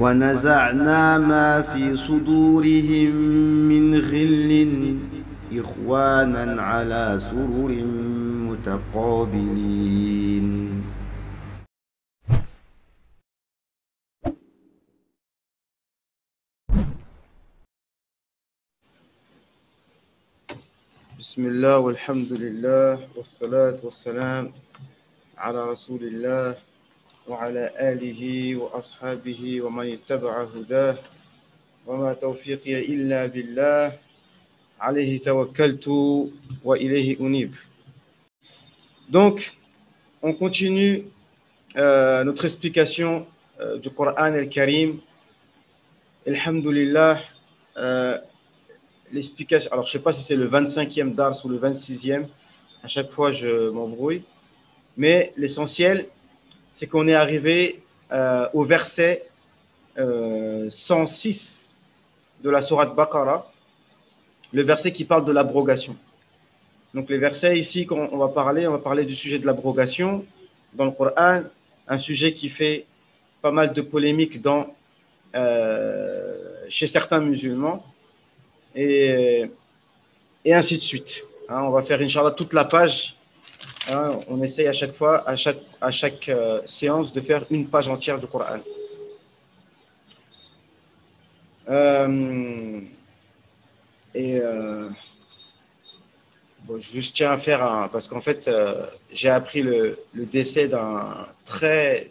ونزعنا ما في صدورهم من غل إخوانا على سرر متقابلين. بسم الله والحمد لله والصلاة والسلام على رسول الله وعلى آله وأصحابه ومن اتبع هداه وما توفيقي إلا بالله عليه توكلت وإليه أنيب. Donc, on continue notre explication du Coran al-Karim. Alhamdulillah, l'explication, alors je ne sais pas si c'est le 25e dars ou le 26e, à chaque fois je m'embrouille, mais l'essentiel, c'est qu'on est arrivé au verset 106 de la sourate Baqarah, le verset qui parle de l'abrogation. Donc les versets ici qu'on va parler du sujet de l'abrogation dans le Coran, un sujet qui fait pas mal de polémiques chez certains musulmans et ainsi de suite. Hein, on va faire Inch'Allah toute la page. Hein, on essaye à chaque fois, à chaque séance de faire une page entière du Coran. Bon, je tiens à faire parce qu'en fait, j'ai appris le décès d'un très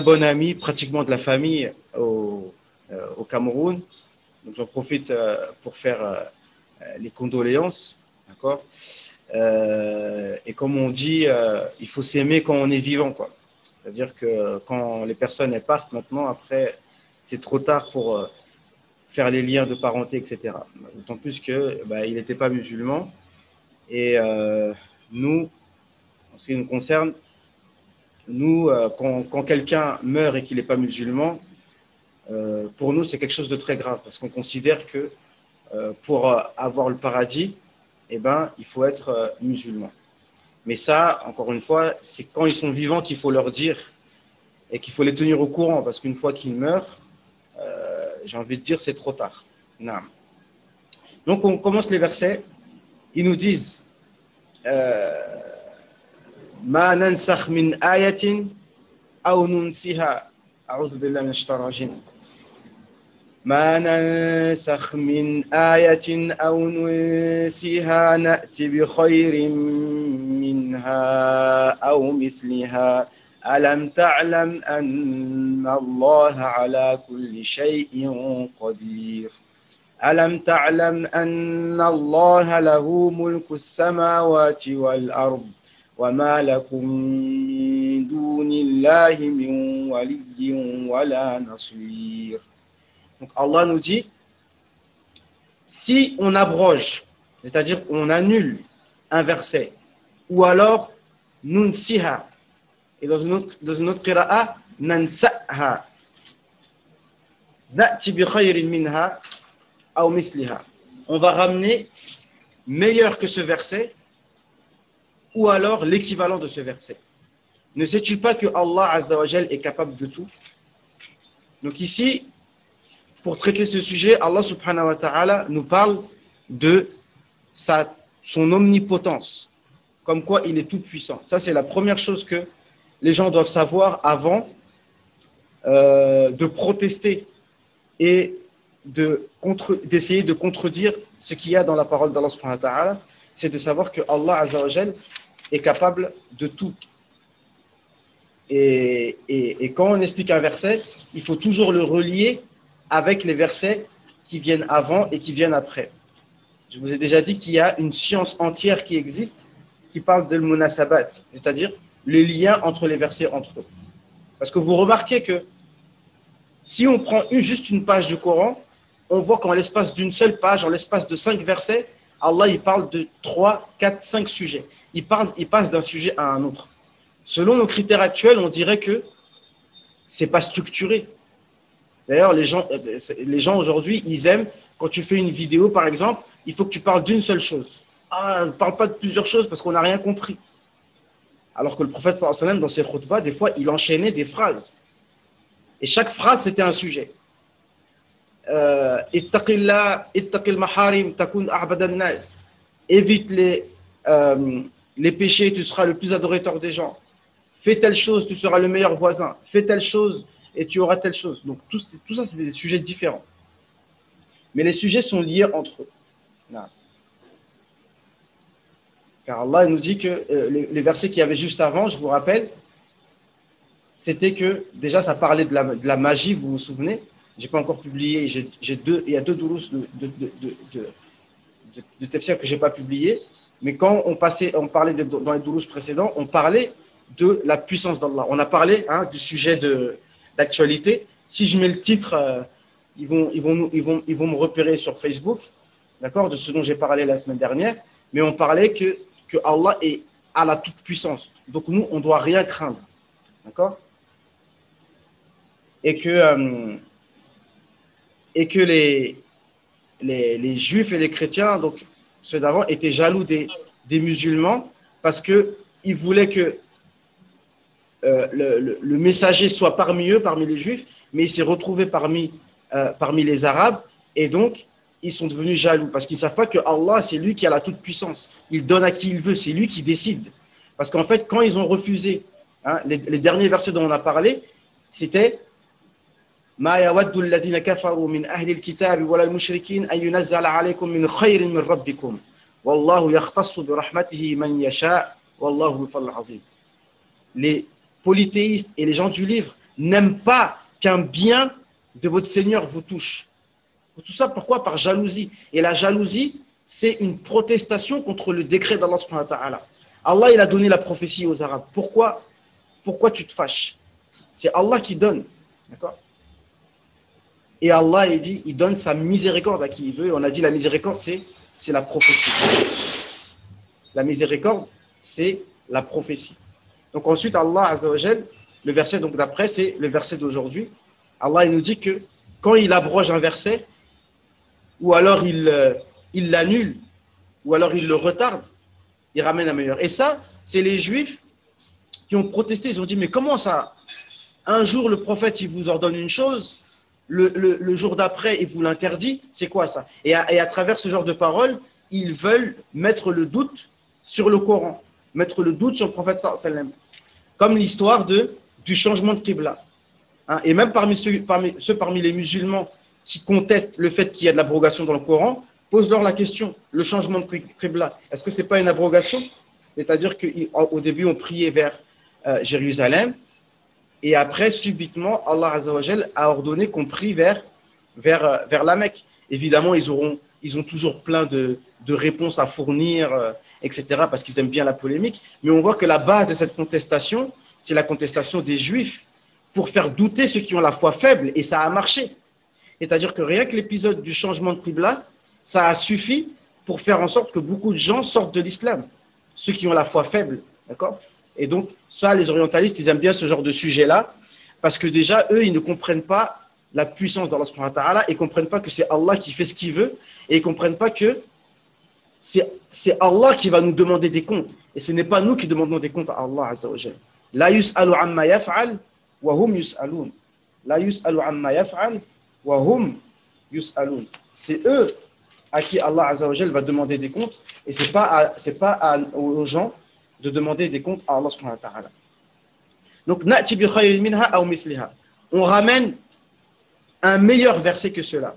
bon ami, pratiquement de la famille au Cameroun. Donc j'en profite pour faire les condoléances, d'accord. Et comme on dit, il faut s'aimer quand on est vivant, quoi. C'est-à-dire que quand les personnes elles partent maintenant, après, c'est trop tard pour faire les liens de parenté, etc. D'autant plus que il n'était pas musulman. Et nous, en ce qui nous concerne, nous, quand quelqu'un meurt et qu'il n'est pas musulman, pour nous, c'est quelque chose de très grave parce qu'on considère que pour avoir le paradis, eh ben, il faut être musulman. Mais ça, encore une fois, c'est quand ils sont vivants qu'il faut leur dire et qu'il faut les tenir au courant parce qu'une fois qu'ils meurent, j'ai envie de dire, c'est trop tard. Non. Donc, on commence les versets. Ils nous disent ما ننسخ من آية أو ننسها أعوذ بالله من الشيطان الرجيم ما ننسخ من آية أو ننسها نأتي بخير منها أو مثلها ألم تعلم أن الله على كل شيء قدير ألم تعلم أن الله له ملك السماوات والأرض وما لكم من دون الله من ولي ولا نصير. Donc Allah nous dit, si on abroge, c'est-à-dire on annule un verset, ou alors nunsiha, et dans une autre qira'a, nansaha, na'ti bi khayrin minha aw mithliha, on va ramener meilleur que ce verset, ou alors l'équivalent de ce verset. Ne sais-tu pas que Allah Azza wa Jal est capable de tout? Donc ici, pour traiter ce sujet, Allah subhanahu wa ta'ala nous parle de son omnipotence, comme quoi il est tout puissant. Ça, c'est la première chose que les gens doivent savoir avant de protester et d'essayer de contredire ce qu'il y a dans la parole d'Allah subhanahu wa ta'ala, c'est de savoir que Allah Azza wa Jal est capable de tout. Et quand on explique un verset, il faut toujours le relier avec les versets qui viennent avant et qui viennent après. Je vous ai déjà dit qu'il y a une science entière qui existe qui parle de l'munasabat, c'est-à-dire les liens entre les versets entre eux. Parce que vous remarquez que si on prend juste une page du Coran, on voit qu'en l'espace d'une seule page, en l'espace de 5 versets, Allah il parle de 3, 4, 5 sujets. Il passe d'un sujet à un autre. Selon nos critères actuels, on dirait que ce n'est pas structuré. D'ailleurs, les gens aujourd'hui, ils aiment, quand tu fais une vidéo, par exemple, il faut que tu parles d'une seule chose. Ah, ne parle pas de plusieurs choses parce qu'on n'a rien compris. Alors que le prophète, sallallahu alayhi wa sallam, dans ses khutbahs, des fois, il enchaînait des phrases. Et chaque phrase, c'était un sujet. Ittaqillah, ittaqil maharim, takun a'badan nas. Évite les péchés, tu seras le plus adorateur des gens. Fais telle chose, tu seras le meilleur voisin. Fais telle chose et tu auras telle chose. Donc tout ça, c'est des sujets différents. Mais les sujets sont liés entre eux. Non. Car Allah nous dit que les versets qu'il y avait juste avant, je vous rappelle, c'était que déjà ça parlait de la magie, vous vous souvenez? Je n'ai pas encore publié, il y a deux durous de tafsir que je n'ai pas publié, mais quand on parlait dans les durous précédents, on parlait de la puissance d'Allah. On a parlé du sujet d'actualité. Si je mets le titre, ils vont me repérer sur Facebook, d'accord, de ce dont j'ai parlé la semaine dernière, mais on parlait que Allah a la toute puissance. Donc nous, on ne doit rien craindre, d'accord, et que les juifs et les chrétiens, donc ceux d'avant, étaient jaloux des musulmans parce qu'ils voulaient que le messager soit parmi eux, parmi les juifs, mais il s'est retrouvé parmi les arabes, et donc ils sont devenus jaloux parce qu'ils ne savent pas que Allah, c'est lui qui a la toute puissance. Il donne à qui il veut, c'est lui qui décide. Parce qu'en fait, quand ils ont refusé, les derniers versets dont on a parlé, c'était ما يود الذين كفروا من أهل الكتاب ولا المشركين أن ينزل عليكم من خير من ربكم والله يختص برحمته من يشاء والله ذو الفضل العظيم. Les polythéistes et les gens du livre n'aiment pas qu'un bien de votre Seigneur vous touche. Tout ça, pourquoi? Par jalousie. Et la jalousie, c'est une protestation contre le décret d'Allah subhanahu wa ta'ala. Allah, il a donné la prophétie aux Arabes. Pourquoi tu te fâches? C'est Allah qui donne. D'accord? Et Allah, il donne sa miséricorde à qui il veut. Et on a dit la miséricorde, c'est la prophétie. La miséricorde, c'est la prophétie. Donc ensuite, Allah Azza wa Jal, le verset donc d'après, c'est le verset d'aujourd'hui. Allah, il nous dit que quand il abroge un verset, ou alors il l'annule, ou alors il le retarde, il ramène un meilleur. Et ça, c'est les Juifs qui ont protesté. Ils ont dit, mais comment ça? Un jour, le prophète, il vous ordonne une chose, le jour d'après, il vous l'interdit. C'est quoi ça? Et à travers ce genre de paroles, ils veulent mettre le doute sur le Coran, mettre le doute sur le prophète sallallahu alayhi wa sallam. Comme l'histoire du changement de Qibla. Et même parmi les musulmans qui contestent le fait qu'il y a de l'abrogation dans le Coran, pose-leur la question, le changement de Qibla, est-ce que ce n'est pas une abrogation? C'est-à-dire qu'au début, on priait vers Jérusalem, et après, subitement, Allah Azza wa Jal a ordonné qu'on prie vers la Mecque. Évidemment, ils ont toujours plein de réponses à fournir, etc., parce qu'ils aiment bien la polémique. Mais on voit que la base de cette contestation, c'est la contestation des Juifs pour faire douter ceux qui ont la foi faible, et ça a marché. C'est-à-dire que rien que l'épisode du changement de Qibla, ça a suffi pour faire en sorte que beaucoup de gens sortent de l'islam, ceux qui ont la foi faible, d'accord? Et donc, ça, les orientalistes, ils aiment bien ce genre de sujet-là, parce que déjà, eux, ils ne comprennent pas la puissance d'Allah subhanahu wa ta'ala, et ne comprennent pas que c'est Allah qui fait ce qu'il veut, et ils ne comprennent pas que c'est Allah qui va nous demander des comptes, et ce n'est pas nous qui demandons des comptes à Allah azza wa jalla. La yus'alu amma yaf'al wa hum yus'alun. La yus'alu amma yaf'al wa hum yus'alun. C'est eux à qui Allah azza wa jalla va demander des comptes, et c'est pas aux gens de demander des comptes à Allah subhanahu wa ta'ala. Donc, na'ti bi khayrin minha aw mithliha. On ramène un meilleur verset que cela.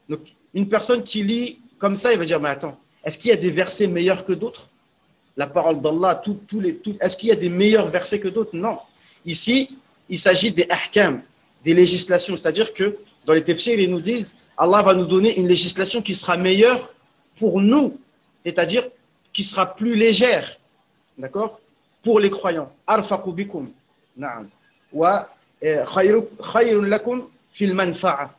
Donc, une personne qui lit comme ça, il va dire, mais attends, est-ce qu'il y a des versets meilleurs que d'autres? La parole d'Allah, est-ce qu'il y a des meilleurs versets que d'autres? Non. Ici, il s'agit des ahkam, des législations. C'est-à-dire que dans les tafsirs, ils nous disent, Allah va nous donner une législation qui sera meilleure pour nous, c'est-à-dire qui sera plus légère. D'accord? Pour les croyants. Arfaqu bikum. Na'am. Wa khayrun lakum fil manfa'a.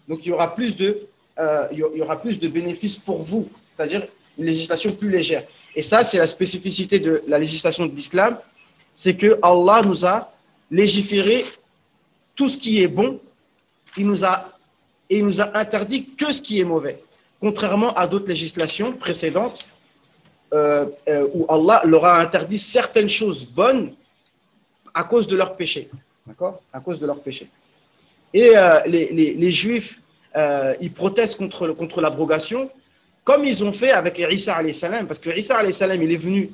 Donc il y aura plus de bénéfices pour vous, c'est-à-dire une législation plus légère. Et ça, c'est la spécificité de la législation de l'islam, c'est que Allah nous a légiféré tout ce qui est bon, il nous a interdit que ce qui est mauvais, contrairement à d'autres législations précédentes où Allah leur a interdit certaines choses bonnes à cause de leur péché. D'accord? À cause de leur péché. Et les Juifs, ils protestent contre l'abrogation, comme ils ont fait avec Isa alayhi salam, parce que Isa alayhi salam, il est venu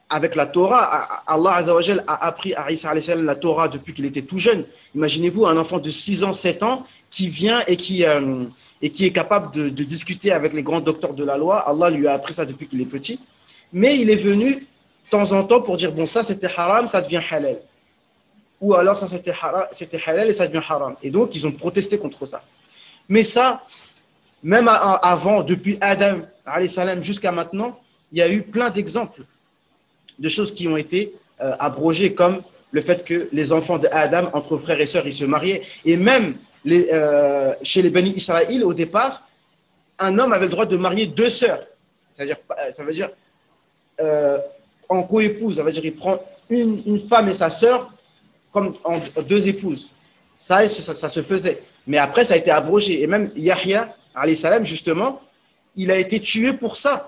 avec la Torah. Allah Azza wa Jal a appris à Isa alayhi salam la Torah depuis qu'il était tout jeune. Imaginez-vous un enfant de 6 ans, 7 ans qui vient et qui est capable de discuter avec les grands docteurs de la loi. Allah lui a appris ça depuis qu'il est petit. Mais il est venu de temps en temps pour dire, bon, ça c'était haram, ça devient halal. Ou alors ça c'était halal et ça devient haram. Et donc ils ont protesté contre ça. Mais ça, même avant, depuis Adam alayhi salam jusqu'à maintenant, il y a eu plein d'exemples de choses qui ont été abrogées, comme le fait que les enfants d'Adam, entre frères et sœurs, ils se mariaient. Et même chez les Bani Israël, au départ, un homme avait le droit de marier 2 sœurs. Ça veut dire en coépouse. Ça veut dire qu'il prend une femme et sa sœur comme en 2 épouses. Ça se faisait. Mais après, ça a été abrogé. Et même Yahya, alayhi salam, justement, il a été tué pour ça.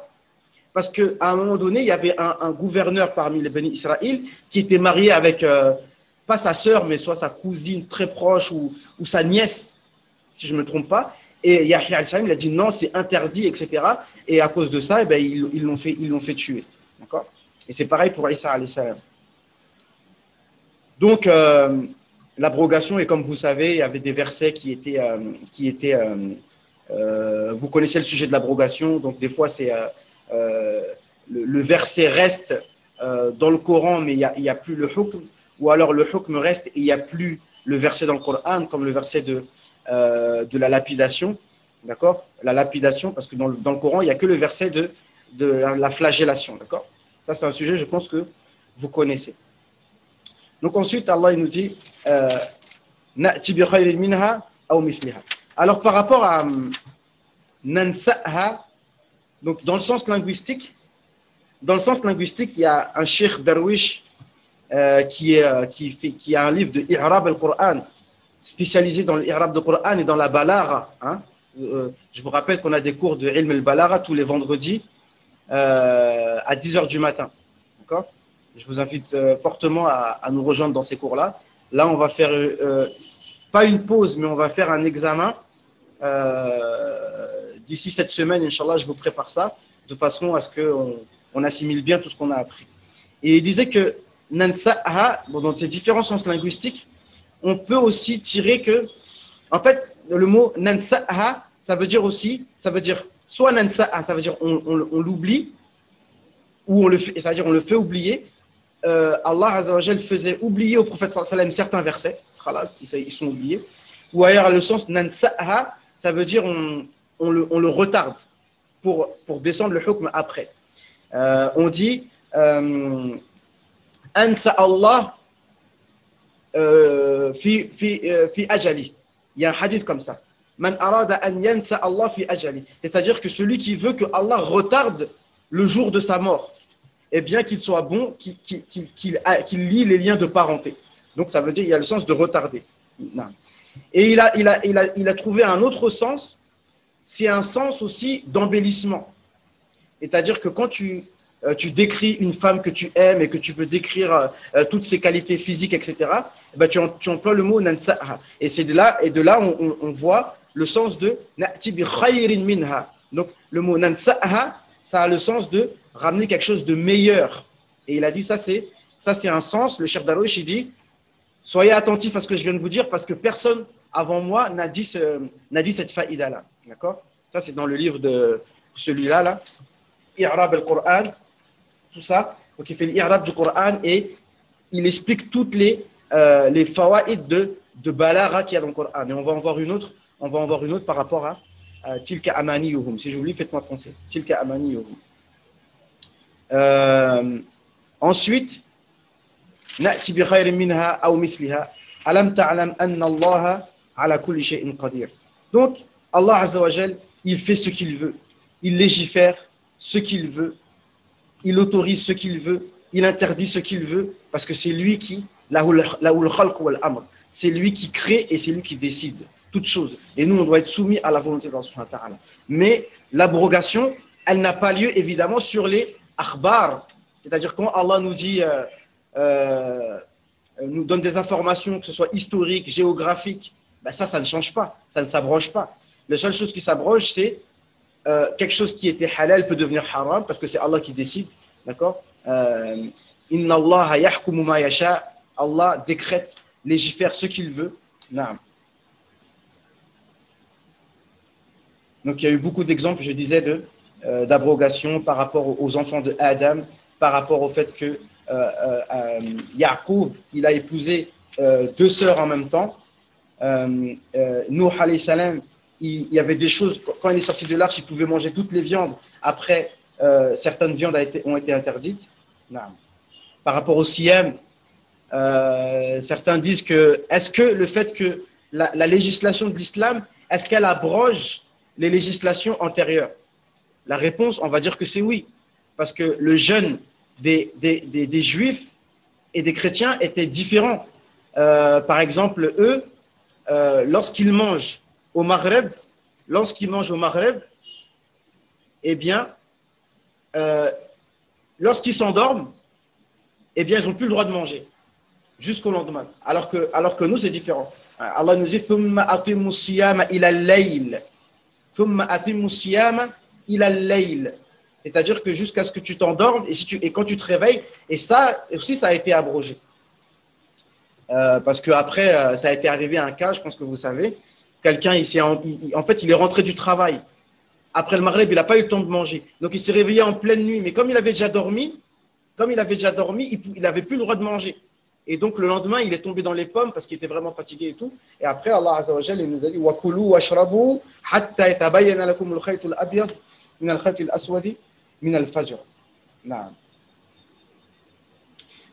Parce qu'à un moment donné, il y avait un gouverneur parmi les Bénis Israël qui était marié avec, pas sa sœur, mais soit sa cousine très proche ou sa nièce, si je ne me trompe pas. Et Yahya al-Salam, il a dit non, c'est interdit, etc. Et à cause de ça, eh ben, ils l'ont fait tuer. D'accord ? Et c'est pareil pour Isa al-Salam. Donc, l'abrogation, et comme vous savez, il y avait des versets qui étaient vous connaissez le sujet de l'abrogation, donc des fois, c'est le verset reste dans le Coran, mais il n'y a plus le hukm, ou alors le hukm reste et il n'y a plus le verset dans le Coran, comme le verset de la lapidation, d'accord? La lapidation, parce que dans le Coran, il n'y a que le verset de la flagellation, d'accord? Ça, c'est un sujet, je pense, que vous connaissez. Donc ensuite, Allah il nous dit Na'ti bi khayrin minha aw misliha. Alors par rapport à nansa'ha, donc dans le sens linguistique, il y a un cheikh Darwish qui a un livre de i'rab al-Qur'an, spécialisé dans l'Irab du Coran et dans la Balara. Hein. Je vous rappelle qu'on a des cours de Ilm al-Balara tous les vendredis à 10h du matin. D'accord ? Je vous invite fortement à nous rejoindre dans ces cours-là. Là, on va faire, pas une pause, mais on va faire un examen. D'ici cette semaine, Inch'Allah, je vous prépare ça, de façon à ce qu'on assimile bien tout ce qu'on a appris. Et il disait que Nansa'ha, dans ces différents sens linguistiques, on peut aussi tirer que, en fait, le mot Nansa'ha, ça veut dire soit Nansa'ha, ça veut dire on l'oublie, ou ça veut dire on le fait oublier. Allah Azza wa Jal faisait oublier au prophète sallallahu alayhi wa sallam certains versets, khalas, ils sont oubliés. Ou ailleurs, le sens Nansa'ha, ça veut dire on le retarde pour descendre le hukm après. On dit Ansa Allah fi ajali. Il y a un hadith comme ça. Man arada an yansa Allah fi ajali. C'est-à-dire que celui qui veut que Allah retarde le jour de sa mort, et bien qu'il soit bon, qu'il lie les liens de parenté. Donc ça veut dire il y a le sens de retarder. Et il a trouvé un autre sens, c'est un sens aussi d'embellissement. C'est-à-dire que quand tu décris une femme que tu aimes et que tu veux décrire toutes ses qualités physiques, etc., ben tu emploies le mot nansa'ha. Et de là on voit le sens de na'ti bi khayrin minha. Donc le mot nansa'ha, ça a le sens de ramener quelque chose de meilleur. Et il a dit ça c'est un sens. Le Cheikh Darwish il dit soyez attentifs à ce que je viens de vous dire parce que personne avant moi n'a dit cette faïda là. D'accord? Ça c'est dans le livre de celui-là là. I'rab al-Qur'an, tout ça. Donc il fait l'Irab du Coran et il explique toutes les fawaïd de Balara qu'il y a dans le Coran. Et on va en voir une autre par rapport à Tilka Amaniyuhum. Si j'oublie, faites-moi penser. Tilka Amaniyuhum. Ensuite, Na'ti bi khayrin minha aw misliha. Alam ta'lam anna Allah ala kulli shay'in qadir. Donc, Allah Azza wa Jal, il fait ce qu'il veut. Il légifère ce qu'il veut. Il autorise ce qu'il veut. Il interdit ce qu'il veut. Parce que c'est lui qui, c'est lui qui crée et c'est lui qui décide toutes choses. Et nous, on doit être soumis à la volonté d'Allah subhanahu wa ta'ala. Mais l'abrogation, elle n'a pas lieu évidemment sur les akhbar. C'est-à-dire quand Allah nous dit, nous donne des informations, que ce soit historiques, géographiques, Ben ça ne change pas, ça ne s'abroge pas. La seule chose qui s'abroge, c'est quelque chose qui était halal peut devenir haram parce que c'est Allah qui décide, d'accord? Inna Allah yahkumu ma yasha. Allah décrète, légifère ce qu'il veut. Naam. Donc il y a eu beaucoup d'exemples, je disais, d'abrogation par rapport aux enfants de Adam, par rapport au fait que Yaqub, il a épousé deux sœurs en même temps. Nuh alayhi salam, il y avait des choses, quand il est sorti de l'arche, il pouvait manger toutes les viandes. Après, certaines viandes ont été interdites. Naam. Par rapport au siyam, certains disent que, est-ce que le fait que la législation de l'islam, est-ce qu'elle abroge les législations antérieures? La réponse, on va dire que c'est oui. Parce que le jeûne des juifs et des chrétiens était différent. Par exemple, eux, lorsqu'ils mangent au Maghreb, eh bien, lorsqu'ils s'endorment, eh bien, ils n'ont plus le droit de manger jusqu'au lendemain. Alors que nous, c'est différent. Allah nous dit thumma atimmu siyama ila al-layl. Thumma atimmu siyama ila al-layl. C'est-à-dire que jusqu'à ce que tu t'endormes et quand tu te réveilles, et ça aussi, ça a été abrogé. Parce qu'après, ça a été arrivé à un cas, je pense que vous savez, quelqu'un, en fait, il est rentré du travail. Après le Maghreb, il n'a pas eu le temps de manger. Donc, il s'est réveillé en pleine nuit. Mais comme il avait déjà dormi, il n'avait plus le droit de manger. Et donc, le lendemain, il est tombé dans les pommes parce qu'il était vraiment fatigué et tout. Et après, Allah Azza wa Jalla, il nous a dit wa kulu washrabu hatta yatabayyana lakum al-khayt al-abyad min al-khayt al-aswad min al-fajr. Naam.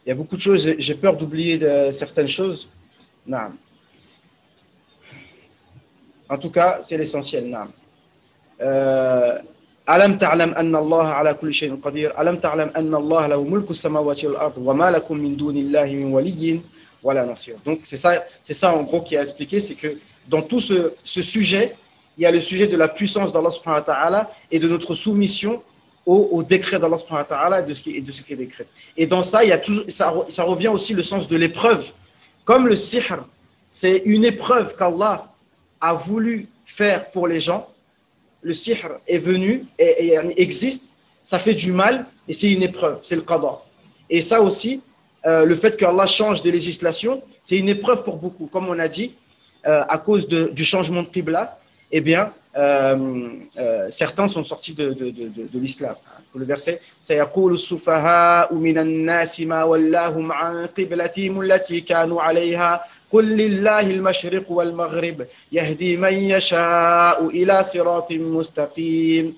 Il y a beaucoup de choses, j'ai peur d'oublier certaines choses. Naam. En tout cas, c'est l'essentiel. Naam. ألم تعلم أن الله على كل شيء قدير ألم تعلم أن الله له ملك السماوات والأرض وما لكم من دون الله من ولي ولا نصير. Donc c'est ça en gros qui a expliqué, c'est que dans tout ce sujet, il y a le sujet de la puissance d'Allah subhanahu wa ta'ala et de notre soumission au décret d'Allah subhanahu wa ta'ala et de ce qui est décret. Et dans ça, il y a toujours, ça revient aussi le sens de l'épreuve. Comme le sihr, c'est une épreuve qu'Allah a voulu faire pour les gens. Le sihr est venu et existe, ça fait du mal et c'est une épreuve, c'est le qada. Et ça aussi, le fait qu'Allah change des législations, c'est une épreuve pour beaucoup. Comme on a dit, à cause du changement de qibla, eh bien, certains sont sortis de l'islam. Le verset, سيقول السفهاء من الناس ما ولاهم عن قبلتهم التي كانوا عليها قل لله المشرق والمغرب يهدي من يشاء إلى صراط مستقيم.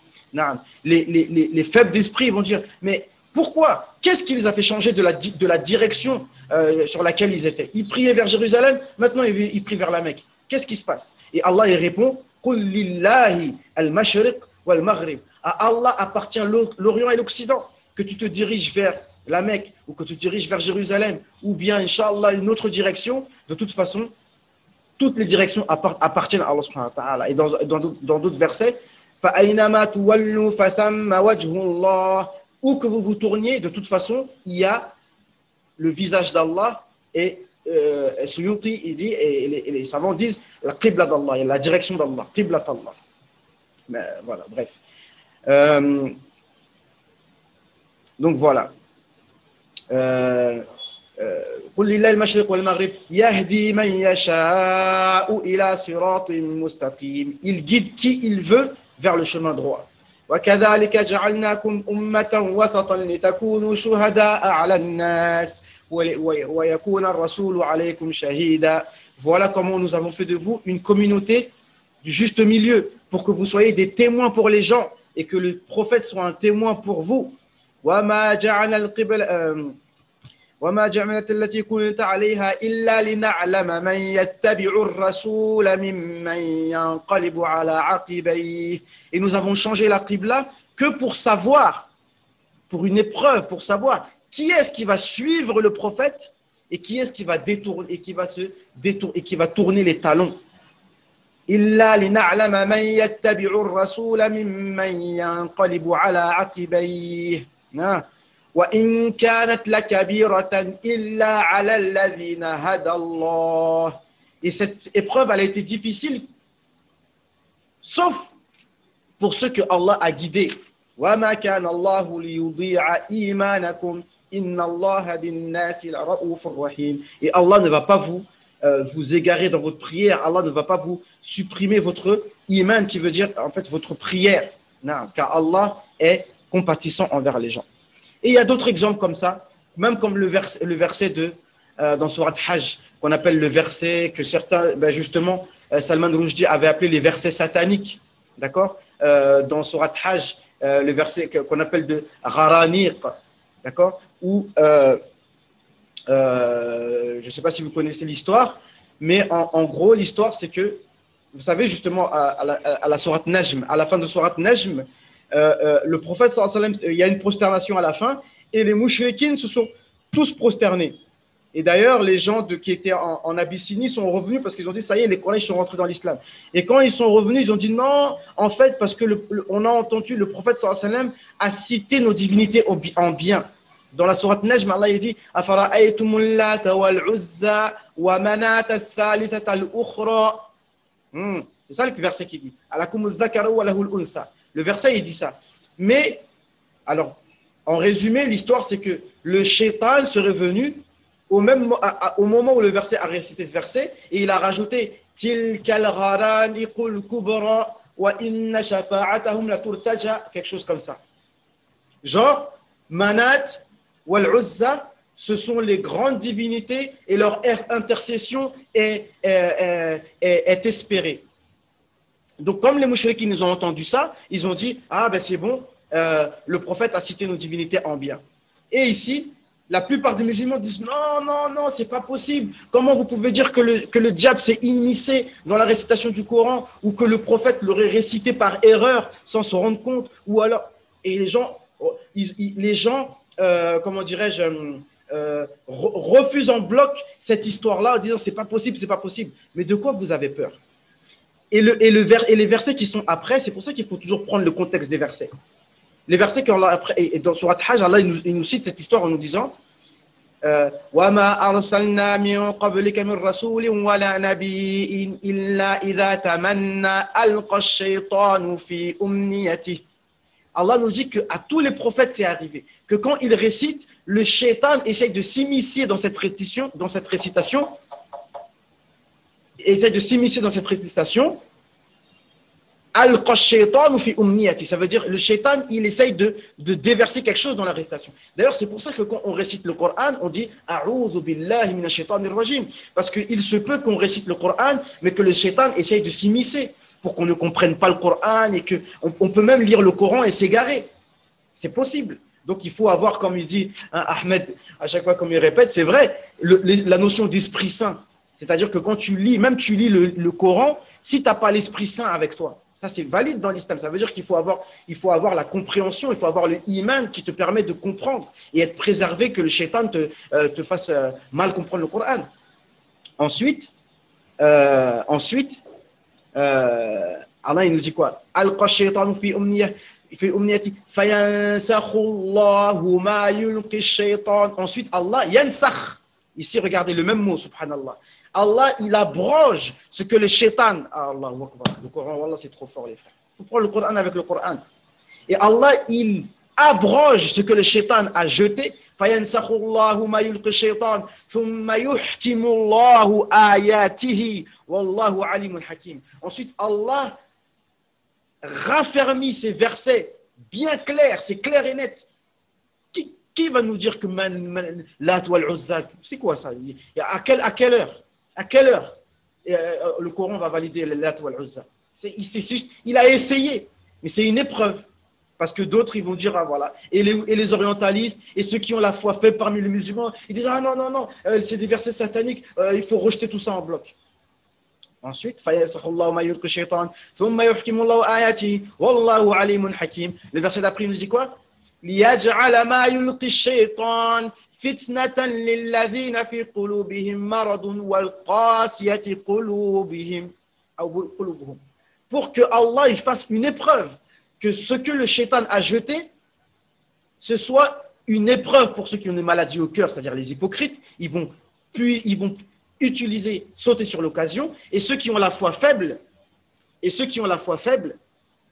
Les faibles d'esprit vont dire, mais pourquoi? Qu'est-ce qui les a fait changer de la direction sur laquelle ils étaient? Ils priaient vers Jérusalem, maintenant ils prient vers la Mecque. Qu'est-ce qui se passe? Et Allah il répond, قل لله المشرق والمغرب. À Allah appartient l'Orient et l'Occident. Que tu te diriges vers la Mecque ou que tu te diriges vers Jérusalem ou bien, Inch'Allah, une autre direction, de toute façon, toutes les directions appartiennent à Allah subhanahu wa ta'ala. Et dans d'autres versets, فَأَيْنَمَا تُوَلُّوا فَثَمَّ وَجْهُ اللَّهِ. Où que vous vous tourniez, de toute façon, il y a le visage d'Allah. Et Suyuti, il dit, et les savants disent, la qibla d'Allah, la direction d'Allah, qibla d'Allah. Mais voilà, bref. Donc voilà. قل لله المشرق والمغرب يهدي من يشاء إلى صراط مستقيم. Il guide qui il veut vers le chemin droit. وكذلك جعلناكم أمة وسطا لتكونوا شهداء على الناس ويكون الرسول عليكم شهيدا. Voilà comment nous avons fait de vous une communauté du juste milieu pour que vous soyez des témoins pour les gens et que le prophète soit un témoin pour vous. وما جعلنا القبلة وما جعلت التي كنت عليها إلا لنعلم من يتبع الرسول ممن ينقلب على عقبيه. Et nous avons changé la qibla que pour savoir, pour une épreuve, pour savoir qui est-ce qui va suivre le prophète et qui est-ce qui va détourner, et qui va tourner les talons. إلا لنعلم من يتبع الرسول ممن ينقلب على عقبيه. وإن كانت لكبيرة إلا على الذين هدى الله. Et cette épreuve, elle a été difficile, sauf pour ceux que Allah a guidés. وَمَا كَانَ اللَّهُ لِيُضِيعَ إِيمَانَكُمْ إِنَّ اللَّهَ بِالنَّاسِ لَرَءُوفٌ رَحِيمٌ. Et Allah ne va pas vous égarer dans votre prière. Allah ne va pas vous supprimer votre iman, qui veut dire en fait votre prière. Non, car Allah est compatissant envers les gens. Et il y a d'autres exemples comme ça, même comme le verset dans Surat Hajj, qu'on appelle le verset que certains, justement, Salman Rushdie avait appelé les versets sataniques. D'accord, dans Surat Hajj, le verset qu'on appelle de Gharaniq, d'accord, où je ne sais pas si vous connaissez l'histoire, mais en gros, l'histoire, c'est que, vous savez, justement, à la Sourate Najm, à la fin de Sourate Najm, le prophète, sallallahu alayhi wa sallam, il y a une prosternation à la fin, et les mouchrikines se sont tous prosternés. Et d'ailleurs, les gens qui étaient en Abyssinie sont revenus parce qu'ils ont dit, ça y est, les Quraysh sont rentrés dans l'islam. Et quand ils sont revenus, ils ont dit non, en fait, parce que on a entendu le prophète, sallallahu alayhi wa sallam, a cité nos divinités en bien. Dans la sourate Najm, Allah il dit Afara'aytumul lata wal uzza wa manata thalithata al-ukhra. C'est ça le verset qui dit. Alakumul dhakaru wa lahul untha. Le verset il dit ça. Mais alors, en résumé, l'histoire c'est que le shaitan serait venu au moment où le verset a récité ce verset et il a rajouté Tilkal gharaniqul kubra wa inna shafa'atahum la turtaja, quelque chose comme ça. Genre, Manat Wal-Uzza, ce sont les grandes divinités et leur intercession est espérée. Donc, comme les mouchriquins nous ont entendu ça, ils ont dit, ah ben c'est bon, le prophète a cité nos divinités en bien. Et ici, la plupart des musulmans disent, non, non, non, c'est pas possible. Comment vous pouvez dire que le diable s'est immiscé dans la récitation du Coran ou que le prophète l'aurait récité par erreur sans se rendre compte ou alors, et les gens comment dirais-je, refusent en bloc cette histoire-là en disant c'est pas possible, c'est pas possible. Mais de quoi vous avez peur? Et les versets qui sont après, c'est pour ça qu'il faut toujours prendre le contexte des versets. Les versets qu'Allah après, et dans Surat Hajj, Allah il nous cite cette histoire en nous disant وَمَا أَرْسَلْنَا مِن قَبْلِكَ مِن رَّسُولٍ وَلَا نَبِيٍّ إِلَّا إِذَا تَمَنَّى أَلْقَى الشَّيْطَانُ فِي أُمْنِيَّتِهِ. Allah nous dit qu'à tous les prophètes, c'est arrivé. Que quand ils récitent, le shaitan essaye de s'immiscer dans cette récitation, Alqa shaytanu fi umniyati. Ça veut dire le shaitan, il essaye de déverser quelque chose dans la récitation. D'ailleurs, c'est pour ça que quand on récite le Coran, on dit A'udhu billahi minash shaitanir rajim. Parce qu'il se peut qu'on récite le Coran, mais que le shaitan essaye de s'immiscer pour qu'on ne comprenne pas le Coran et qu'on peut même lire le Coran et s'égarer. C'est possible. Donc, il faut avoir, comme il dit Ahmed, à chaque fois comme il répète, c'est vrai, la notion d'Esprit Saint. C'est-à-dire que quand tu lis le Coran, si tu n'as pas l'Esprit Saint avec toi, ça c'est valide dans l'islam. Ça veut dire qu'il faut avoir la compréhension, il faut avoir le iman qui te permet de comprendre et être préservé que le shaitan te fasse mal comprendre le Coran. Ensuite, Allah il nous dit quoi? Alqa shaytanu fi umniyati fayansakhu Allahu ma yulqi shaytan. Ensuite Allah yansakh. Ici regardez le même mot, subhanallah. Allah il abroge ce que le shaitan. Allahu akbar. Le Coran, wallah, c'est trop fort les frères. Il faut prendre le Coran avec le Coran. Et Allah il abroge ce que le shaitan a jeté. فَيَنْسَخُ اللَّهُ مَا يُلْقِ الشَّيْطَانُ ثُمَّ يُحْكِمُ اللَّهُ آيَاتِهِ وَاللَّهُ عَلِيمٌ حَكِيمٌ. Ensuite, Allah raffermit ces versets bien clairs, c'est clair et net. Qui va nous dire que Lat wal Uzza, c'est quoi ça? À quelle heure? À quelle heure le Coran va valider Lat wal Uzza? Il a essayé, mais c'est une épreuve. Parce que d'autres, ils vont dire, ah voilà. Et les orientalistes, et ceux qui ont la foi faible parmi les musulmans, ils disent, ah non, non, non, c'est des versets sataniques, il faut rejeter tout ça en bloc. Ensuite, le verset d'après, il nous dit quoi? لِيَجْعَلَ مَا يُلْقِ الشَّيْطَانُ فِتْنَةً لِلَّذِينَ فِي قُلُوبِهِم مَرَضٌ وَالْقَاسِيَةِ قُلُوبِهِم. Pour que Allah il fasse une épreuve, que ce que le shaitan a jeté, ce soit une épreuve pour ceux qui ont une maladie au cœur, c'est-à-dire les hypocrites. Ils vont utiliser, sauter sur l'occasion. Et ceux qui ont la foi faible,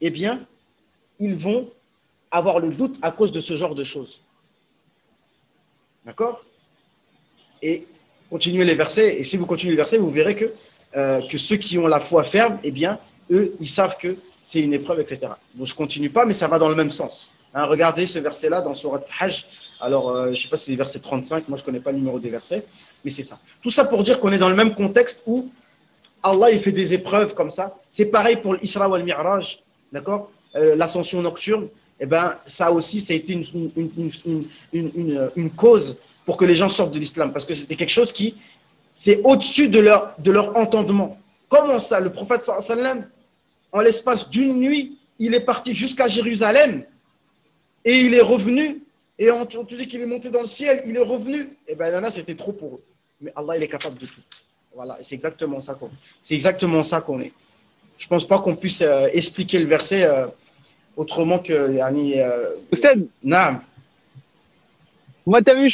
eh bien, ils vont avoir le doute à cause de ce genre de choses. D'accord? Et continuez les versets. Et si vous continuez les versets, vous verrez que ceux qui ont la foi ferme, eh bien, eux, ils savent que c'est une épreuve, etc. Donc, je ne continue pas, mais ça va dans le même sens. Hein, regardez ce verset-là dans Surat Hajj. Alors, je ne sais pas si c'est le verset 35. Moi, je ne connais pas le numéro des versets, mais c'est ça. Tout ça pour dire qu'on est dans le même contexte où Allah, il fait des épreuves comme ça. C'est pareil pour l'Isra wal Mi'raj, d'accord? L'ascension nocturne, eh ben, ça aussi, ça a été une cause pour que les gens sortent de l'islam, parce que c'était quelque chose qui, c'est au-dessus de leur entendement. Comment ça, le prophète sallallahu alayhi wa sallam, en l'espace d'une nuit, il est parti jusqu'à Jérusalem et il est revenu, et on te dit qu'il est monté dans le ciel, il est revenu. Eh bien là, c'était trop pour eux. Mais Allah, il est capable de tout. Voilà, c'est exactement ça qu'on est. Je ne pense pas qu'on puisse expliquer le verset autrement que Oustad, Naam. moi, t'as vu,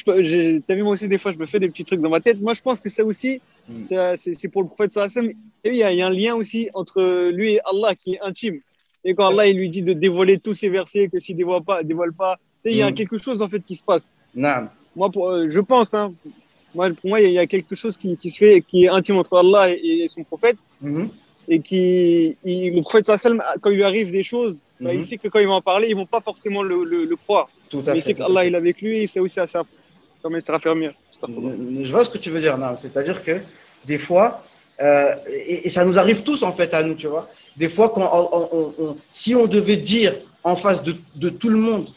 moi aussi, des fois, je me fais des petits trucs dans ma tête. Moi, je pense que ça aussi, c'est pour le prophète sallallahu alayhi wa sallam. Et oui, il y a un lien aussi entre lui et Allah qui est intime. Et quand Allah, il lui dit de dévoiler tous ces versets, que s'il dévoile pas, il y a quelque chose, en fait, qui se passe. Naam. Moi, je pense, hein, pour moi, il y a quelque chose qui se fait, qui est intime entre Allah et son prophète. Et le prophète sallallahu alayhi wa sallam, quand il lui arrive des choses, il sait que quand il va en parler, ils ne vont pas forcément le croire. Tout à Mais il fait. sait qu'Allah il est avec lui et c'est aussi à ça. Comment il se raffermir. Je vois ce que tu veux dire, Naam. C'est-à-dire que des fois, et ça nous arrive tous en fait à nous, tu vois. Des fois, si on devait dire en face de tout le monde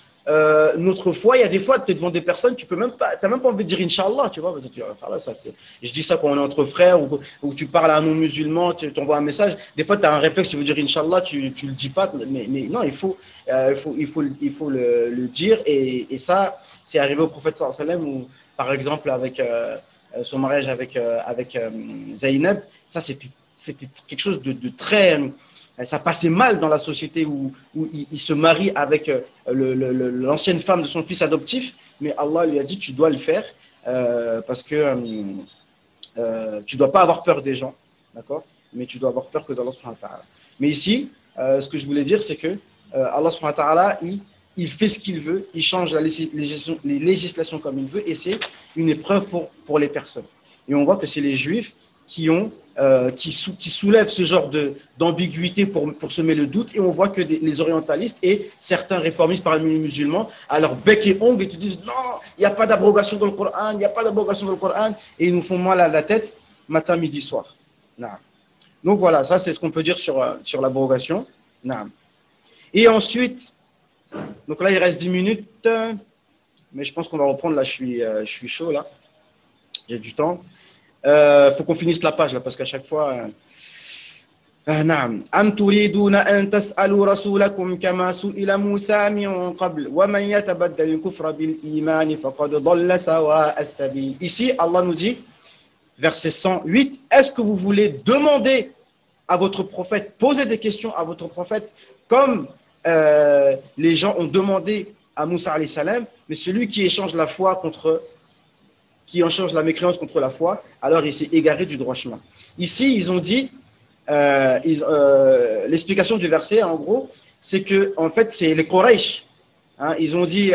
notre foi, il y a des fois, tu es devant des personnes, tu n'as même pas envie de dire Inch'Allah, tu vois. Parce que je dis ça quand on est entre frères ou tu parles à un non-musulman, tu envoies un message. Des fois, tu as un réflexe, tu veux dire Inch'Allah, tu ne le dis pas. Mais non, il faut le dire. Et ça, c'est arrivé au prophète sallallahu alayhi wa sallam, où, par exemple, avec son mariage avec Zaynab, ça, c'était quelque chose de très. Ça passait mal dans la société où il se marie avec l'ancienne femme de son fils adoptif, mais Allah lui a dit tu dois le faire parce que tu ne dois pas avoir peur des gens, d'accord? Mais tu dois avoir peur que d'Allah subhanahu wa ta'ala. Mais ici, ce que je voulais dire, c'est que Allah subhanahu wa ta'ala, il fait ce qu'il veut, il change les législations comme il veut, et c'est une épreuve pour les personnes. Et on voit que c'est les Juifs qui soulèvent ce genre d'ambiguïté pour semer le doute, et on voit que les orientalistes et certains réformistes parmi les musulmans, à leur bec et ongle, ils te disent non, il n'y a pas d'abrogation dans le Coran, il n'y a pas d'abrogation dans le Coran, et ils nous font mal à la tête matin, midi, soir. Non. Donc voilà, ça c'est ce qu'on peut dire sur l'abrogation. Non. Et ensuite, donc là il reste 10 minutes, mais je pense qu'on va reprendre, là je suis chaud là, j'ai du temps. Faut qu'on finisse la page là parce qu'à chaque fois نعم أم تريدون أن تسألوا رسولكم كما سئل موسى من قبل ومن يتبدل الكفر بالإيمان فقد ضل سواء السبيل. Ici Allah nous dit verset 108, est-ce que vous voulez demander à votre prophète, poser des questions à votre prophète comme les gens ont demandé à Moussa alayhi salam, mais celui qui échange la mécréance contre la foi, alors il s'est égaré du droit chemin. Ici, ils ont dit, l'explication du verset, en gros, c'est que, en fait, c'est les Quraysh. Hein, ils ont dit,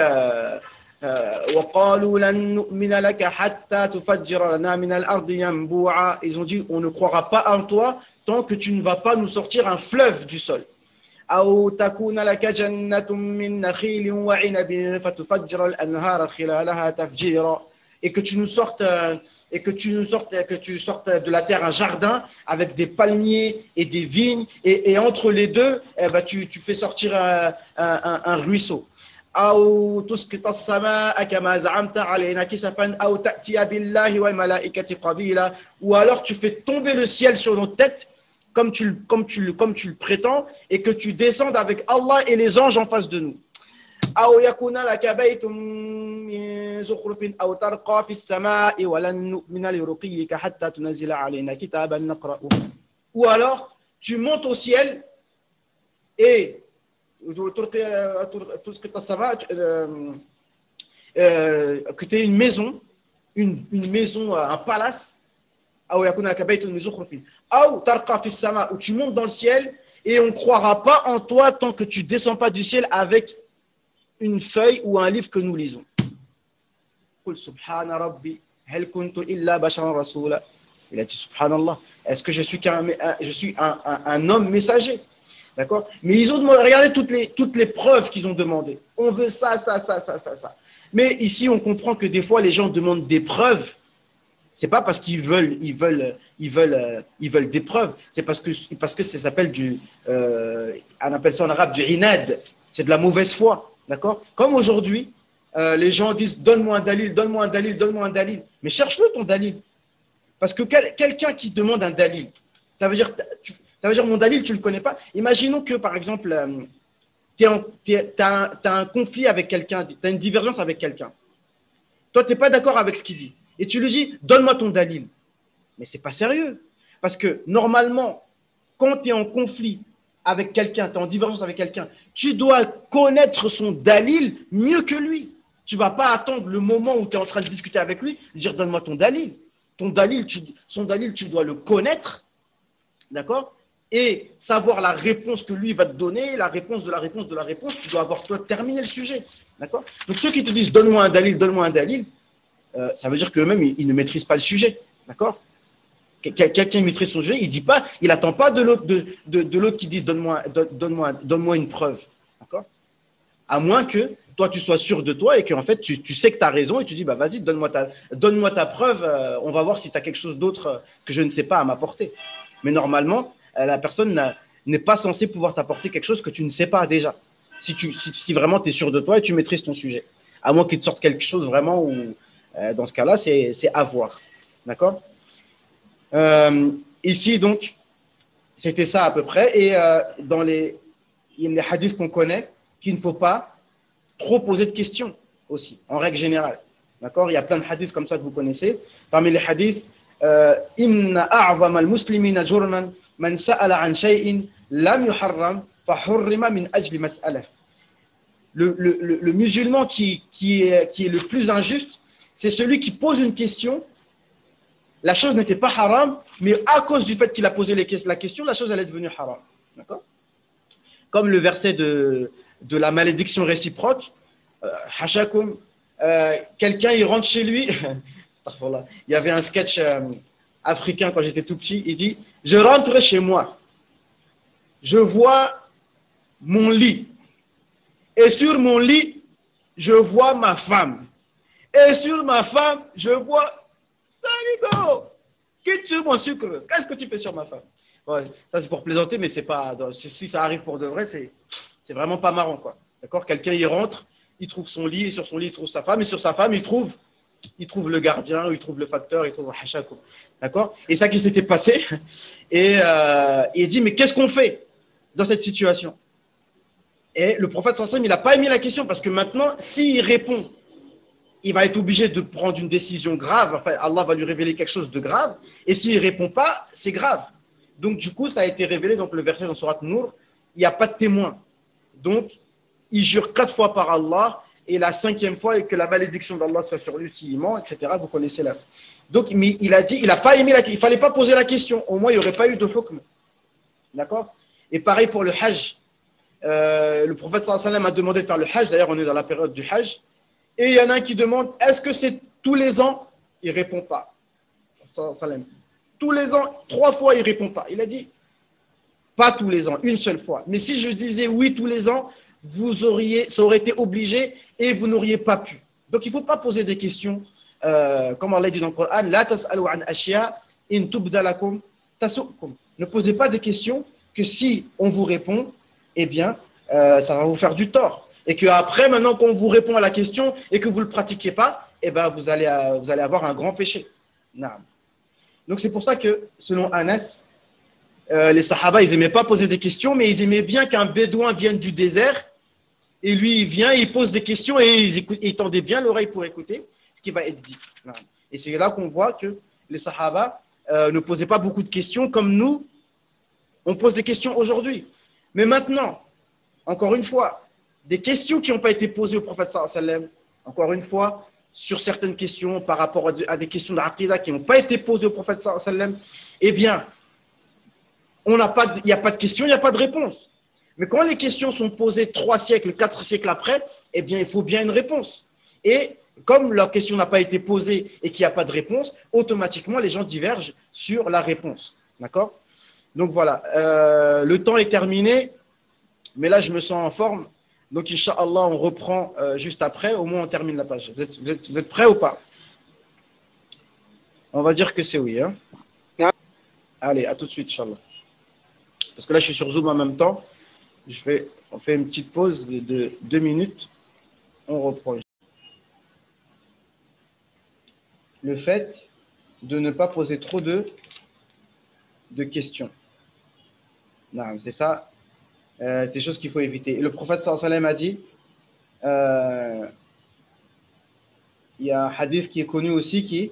ils ont dit, on ne croira pas en toi tant que tu ne vas pas nous sortir un fleuve du sol. أو تكون لك جنة من نخيل وعنب فتفجر الأنهار خلالها تفجيرا, et que tu sortes de la terre un jardin avec des palmiers et des vignes, et entre les deux, tu fais sortir un ruisseau. أو تسقط السماء كما زعمت علينا كسفا أو تأتي بالله والملائكة قبيلا, ou alors tu fais tomber le ciel sur nos têtes comme tu le prétends, et que tu descendes avec Allah et les anges en face de nous. أو يكون لك بيت من زخرف أو ترقى في السماء ولن نؤمن لرقيك حتى تنزل علينا كتابا نقرأه. Ou alors tu montes au ciel et que tu aies une maison, un palace, Où tu montes dans le ciel et on ne croira pas en toi tant que tu ne descends pas du ciel avec une feuille ou un livre que nous lisons. Il a dit subhanallah. Est-ce que je suis un homme messager? D'accord? Mais ils ont demandé, regardez toutes les preuves qu'ils ont demandées. On veut ça. Mais ici, on comprend que des fois, les gens demandent des preuves. C'est pas parce qu'ils veulent des preuves. C'est parce que ça s'appelle on appelle ça en arabe du inad. C'est de la mauvaise foi. D'accord? Comme aujourd'hui, les gens disent donne-moi un dalil. Mais cherche-le ton dalil. Parce que quelqu'un qui demande un dalil, ça veut dire mon dalil, tu ne le connais pas. Imaginons que, par exemple, tu as un conflit avec quelqu'un, tu as une divergence avec quelqu'un. Toi, tu n'es pas d'accord avec ce qu'il dit. Et tu lui dis, donne-moi ton dalil. Mais ce n'est pas sérieux. Parce que normalement, quand tu es en conflit avec quelqu'un, tu es en divergence avec quelqu'un, tu dois connaître son dalil mieux que lui. Tu ne vas pas attendre le moment où tu es en train de discuter avec lui, dire, donne-moi ton dalil. Son dalil, tu dois le connaître, d'accord? Et savoir la réponse que lui va te donner, la réponse, tu dois avoir toi terminé le sujet, d'accord? Donc ceux qui te disent donne-moi un dalil, ça veut dire qu'eux-mêmes ils ne maîtrisent pas le sujet, d'accord? Quelqu'un maîtrise son sujet, il n'attend pas de l'autre qui dise donne-moi une preuve, d'accord? À moins que toi, tu sois sûr de toi et qu'en fait, tu sais que tu as raison et tu dis, bah, vas-y, donne-moi ta preuve, on va voir si tu as quelque chose d'autre que je ne sais pas à m'apporter. Mais normalement, la personne n'est pas censée pouvoir t'apporter quelque chose que tu ne sais pas déjà. Si vraiment tu es sûr de toi et tu maîtrises ton sujet. À moins qu'il te sorte quelque chose vraiment où, dans ce cas-là, c'est à voir. D'accord? Ici, donc, c'était ça à peu près. Et dans les hadiths qu'on connaît, qu'il ne faut pas trop poser de questions aussi, en règle générale. D'accord? Il y a plein de hadiths comme ça que vous connaissez. Parmi les hadiths, Inna a'zama al-muslimina jurman man sa'ala an shay'in lam yuharram fa hurrima min ajli mas'alah. Le musulman qui est le plus injuste, c'est celui qui pose une question. La chose n'était pas haram, mais à cause du fait qu'il a posé la question, la chose elle est devenue haram. D'accord? Comme le verset de la malédiction réciproque, Hashakum, quelqu'un il rentre chez lui, il y avait un sketch africain quand j'étais tout petit, il dit, je rentre chez moi, je vois mon lit, et sur mon lit, je vois ma femme, et sur ma femme, je vois, Saligo, quitte mon sucre, qu'est-ce que tu fais sur ma femme? Ouais, ça c'est pour plaisanter, mais c'est pas, si ça arrive pour de vrai, c'est vraiment pas marrant, quoi. D'accord? Quelqu'un il rentre, il trouve son lit, et sur son lit il trouve sa femme, et sur sa femme il trouve le gardien, il trouve le facteur, il trouve Hachako. D'accord? Et ça qui s'était passé, et il dit mais qu'est-ce qu'on fait dans cette situation? Et le prophète sallallahu alayhi wa sallam, il n'a pas émis la question parce que maintenant, s'il répond, il va être obligé de prendre une décision grave. Enfin, Allah va lui révéler quelque chose de grave. Et s'il ne répond pas, c'est grave. Donc, du coup, ça a été révélé. Donc, le verset dans Sourate Nour, il n'y a pas de témoin. Donc, il jure 4 fois par Allah. Et la 5e fois, et que la malédiction d'Allah soit sur lui s'il ment, etc. Vous connaissez là. Donc, mais il a dit, il n'a pas émis la question. Il ne fallait pas poser la question. Au moins, il n'y aurait pas eu de hukm. D'accord? Et pareil pour le hajj. Le prophète sallallahu alayhi wa sallam a demandé de faire le hajj. D'ailleurs, on est dans la période du hajj. Et il y en a un qui demande, est-ce que c'est tous les ans? Il ne répond pas. Tous les ans, 3 fois, il ne répond pas. Il a dit, pas tous les ans, une seule fois. Mais si je disais oui tous les ans, ça aurait été obligé et vous n'auriez pas pu. Donc, il ne faut pas poser des questions. Comme Allah dit dans le Coran, La tas'alu an ashya in tubda lakum tasu'kum. Ne posez pas des questions que si on vous répond, eh bien, ça va vous faire du tort. Et qu'après, maintenant qu'on vous répond à la question et que vous ne le pratiquez pas, eh ben, vous allez avoir un grand péché. Naam. Donc, c'est pour ça que, selon Anas, les Sahaba, ils n'aimaient pas poser des questions, mais ils aimaient bien qu'un bédouin vienne du désert et lui, il vient, il pose des questions et ils tendaient bien l'oreille pour écouter ce qui va être dit. Naam. Et c'est là qu'on voit que les Sahaba ne posaient pas beaucoup de questions comme nous, on pose des questions aujourd'hui. Mais maintenant, encore une fois, des questions qui n'ont pas été posées au prophète sallallahu alayhi wa sallam, encore une fois, sur certaines questions par rapport à des questions d'Aqidah qui n'ont pas été posées au prophète sallallahu alayhi wa sallam, eh bien, il n'y a pas de question, il n'y a pas de réponse. Mais quand les questions sont posées 3 siècles, 4 siècles après, eh bien, il faut bien une réponse. Et comme la question n'a pas été posée et qu'il n'y a pas de réponse, automatiquement, les gens divergent sur la réponse. D'accord? Donc voilà, le temps est terminé, mais là, je me sens en forme. Donc, Inch'Allah, on reprend juste après. Au moins, on termine la page. Vous êtes prêts ou pas? On va dire que c'est oui. Hein? Ah. Allez, à tout de suite, Inch'Allah. Parce que là, je suis sur Zoom en même temps. On fait une petite pause de 2 minutes. On reprend. Le fait de ne pas poser trop de questions. Non, c'est ça. C'est des choses qu'il faut éviter. Et le prophète sallallahu alayhi wa sallam a dit, il y a un hadith qui est connu aussi qui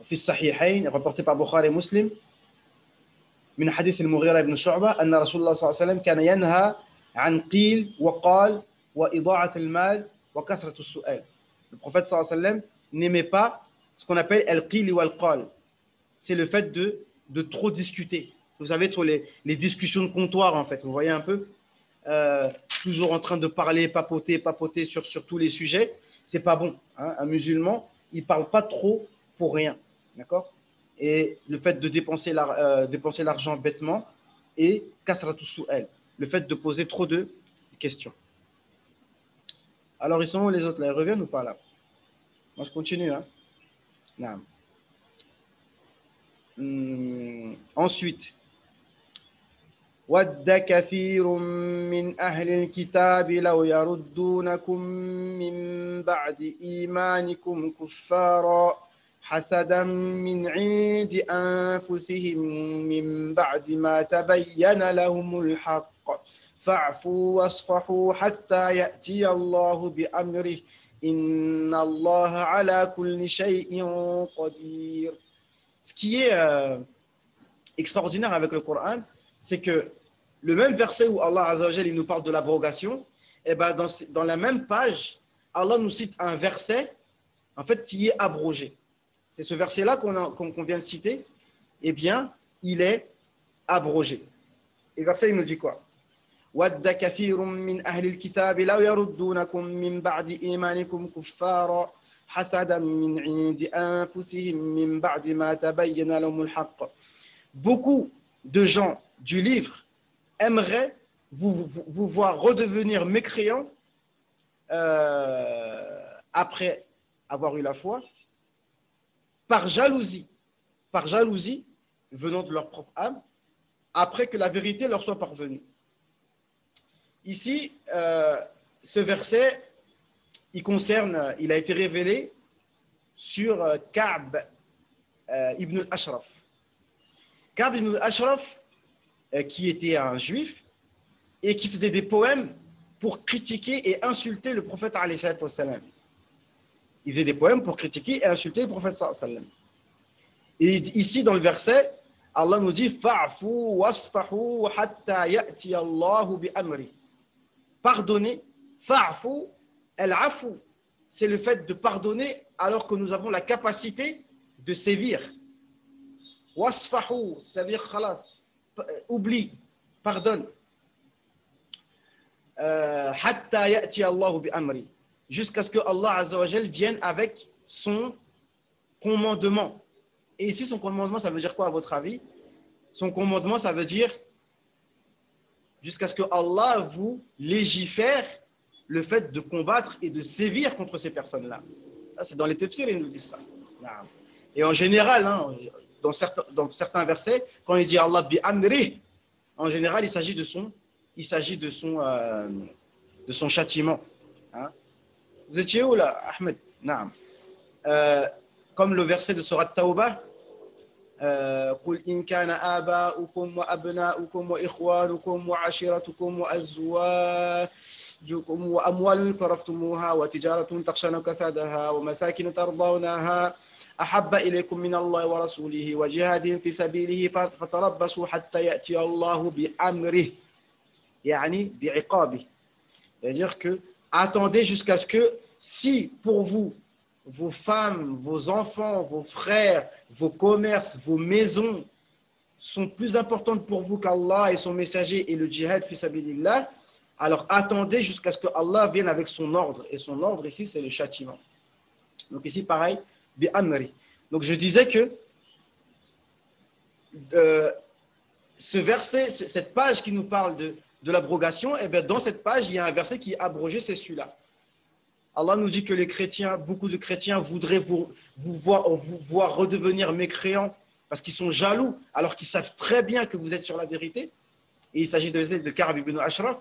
في الصحيحين rapporté par Bukhari et Muslim من حديث المغيرة بن شعبة أن رسول الله صلى الله عليه وسلم كان ينهى عن قيل وقال وإضاعة المال وكثرة السؤال. Le prophète sallallahu alayhi wa sallam n'aimait pas ce qu'on appelle al-qil ou al-qal. C'est le fait de trop discuter. Vous savez, les discussions de comptoir, en fait. Vous voyez un peu toujours en train de parler, papoter sur tous les sujets. C'est pas bon. Hein. Un musulman, il parle pas trop pour rien. D'accord? Et le fait de dépenser l'argent bêtement et kasratu su'al, le fait de poser trop de questions. Alors, ils sont où les autres là? Ils reviennent ou pas là? Moi, je continue. Hein? Non. Ensuite, وَدَّ كَثِيرٌ مِّنْ أَهْلِ الْكِتَابِ لَوْ يَرُدُّونَكُم مِّن بَعْدِ إِيمَانِكُمْ كُفَّارًا حَسَدًا مِّنْ عِندِ أَنفُسِهِم مِّن بَعْدِ مَا تَبَيَّنَ لَهُمُ الْحَقُّ فَاعْفُوا وَاصْفَحُوا حَتَّى يَأْتِيَ اللَّهُ بِأَمْرِهِ إِنَّ اللَّهَ عَلَى كُلِّ شَيْءٍ قَدِيرٌ. Ce qui est extraordinaire avec le Coran, c'est que le même verset où Allah Azza wa Jalla, il nous parle de l'abrogation, et ben dans la même page, Allah nous cite un verset en fait qui est abrogé. C'est ce verset-là qu'on vient de citer, eh bien, il est abrogé. Et le verset, il nous dit quoi? وَدَّ كَثِيرٌ مِّنْ أَهْلِ الْكِتَابِ لَوْ يَرُدُّونَكُم مِّن بَعْدِ إِيمَانِكُمْ كُفَّارًا حَسَدًا مِّنْ عِندِ أَنفُسِهِم مِّن بَعْدِ مَا تَبَيَّنَ لَهُمُ الْحَقُّ. Beaucoup de gens du livre aimeraient vous voir redevenir mécréants après avoir eu la foi, par jalousie venant de leur propre âme, après que la vérité leur soit parvenue. Ici, ce verset, il a été révélé sur Ka'b ibn al-Ashraf. Ka'b ibn al-Ashraf, qui était un juif et qui faisait des poèmes pour critiquer et insulter le prophète alayhi salatu wassalam. Il faisait des poèmes pour critiquer et insulter le prophète sallallahu alayhi wa sallam. Et ici, dans le verset, Allah nous dit « Fa'fu wasfahu hatta ya'ti Allahu bi amri » Pardonner, fa'fu, al-afu, c'est le fait de pardonner alors que nous avons la capacité de sévir. Wasfahu, c'est-à-dire khalas, oublie, pardonne. Hatta ya'ti Allahu bi amri, jusqu'à ce que Allah Azza wa Jal vienne avec son commandement. Et ici, son commandement, ça veut dire quoi à votre avis? Son commandement, ça veut dire jusqu'à ce que Allah vous légifère le fait de combattre et de sévir contre ces personnes-là. Ça, c'est dans les tafsirs, ils nous disent ça. Et en général, hein, dans certains versets, quand il dit Allah bi amri, en général, il s'agit de son châtiment. Hein? Vous étiez où là, Ahmed? Comme le verset de Surat Tawbah, قل إن كان آباؤكم وأبناؤكم وإخوانكم وعشيرتكم وأزواجكم وأموال اقترفتموها وتجارة تخشون كسادها ومساكن ترضونها أحب إليكم من الله ورسوله وجهاد في سبيله فتربصوا حتى يأتي الله بأمره يعني بعقابه. C'est-à-dire que attendez jusqu'à ce que si pour vous, vos femmes, vos enfants, vos frères, vos commerces, vos maisons sont plus importantes pour vous qu'Allah et son messager et le djihad fi sabilillah, alors attendez jusqu'à ce que Allah vienne avec son ordre. Et son ordre ici, c'est le châtiment. Donc ici, pareil, bi amri. Donc je disais que ce verset, cette page qui nous parle de l'abrogation, eh bien, dans cette page, il y a un verset qui est abrogé, c'est celui-là. Allah nous dit que les chrétiens, beaucoup de chrétiens voudraient vous voir redevenir mécréants parce qu'ils sont jaloux, alors qu'ils savent très bien que vous êtes sur la vérité. Et il s'agit de Ka'b ibn Ashraf.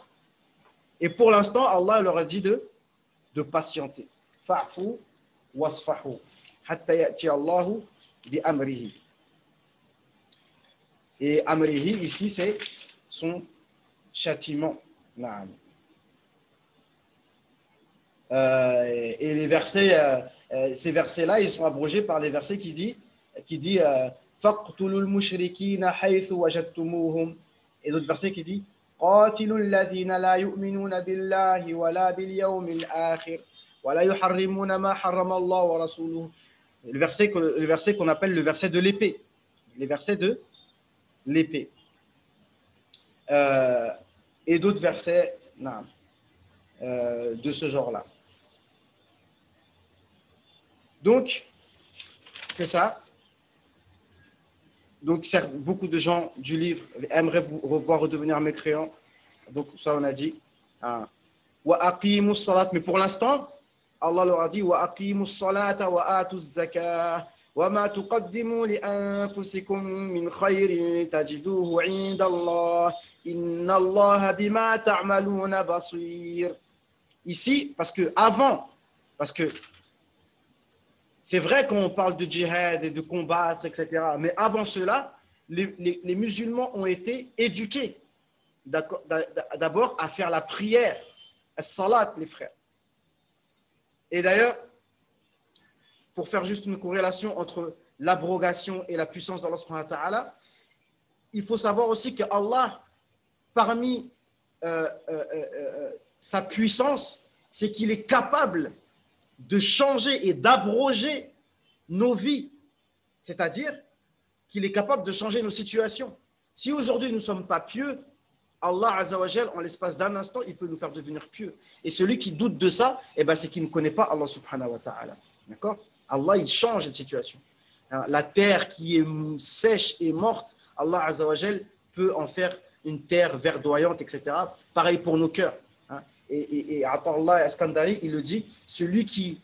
Et pour l'instant, Allah leur a dit de patienter. Fa'fu wasfahu hatta ya'ti Allahu bi amrihi. Et amrihi, ici, c'est son châtiment. Et les versets, ces versets-là, ils sont abrogés par les versets qui dit faqtulul mushrikina haythu wajadtumuhum, et d'autres versets qui dit qatilul ladhina la yu'minuna billahi wa la bil yawmil akhir wa la yuharrimuna ma harrama Allah wa rasuluhu. Le verset qu'on appelle le verset de l'épée. Les versets de l'épée. Et d'autres versets de ce genre-là. Donc, c'est ça. Donc, beaucoup de gens du livre aimeraient vous revoir redevenir mécréants. Donc, ça, on a dit. Wa aqimus salat. Mais pour l'instant, Allah leur a dit wa aqimus salata wa atuz zakah. Wa ma tuqaddimu li anfusikum min khayrin tajiduhu 'inda Allah. Inna Allah bima ta'maluna basir. Ici, parce que c'est vrai qu'on parle de djihad et de combattre, etc. Mais avant cela, les musulmans ont été éduqués d'abord à faire la prière, as-salat, les frères. Et d'ailleurs, pour faire juste une corrélation entre l'abrogation et la puissance d'Allah subhanahu wa ta'ala, il faut savoir aussi que Allah, parmi sa puissance, c'est qu'il est capable de changer et d'abroger nos vies. C'est-à-dire qu'il est capable de changer nos situations. Si aujourd'hui nous ne sommes pas pieux, Allah Azza wa Jal, en l'espace d'un instant, il peut nous faire devenir pieux. Et celui qui doute de ça, c'est qu'il ne connaît pas Allah subhanahu wa ta'ala. D'accord? Allah, il change cette situation. La terre qui est sèche et morte, Allah Azza wa Jal peut en faire une terre verdoyante, etc. Pareil pour nos cœurs. Et Atallah Askandari, il le dit, celui qui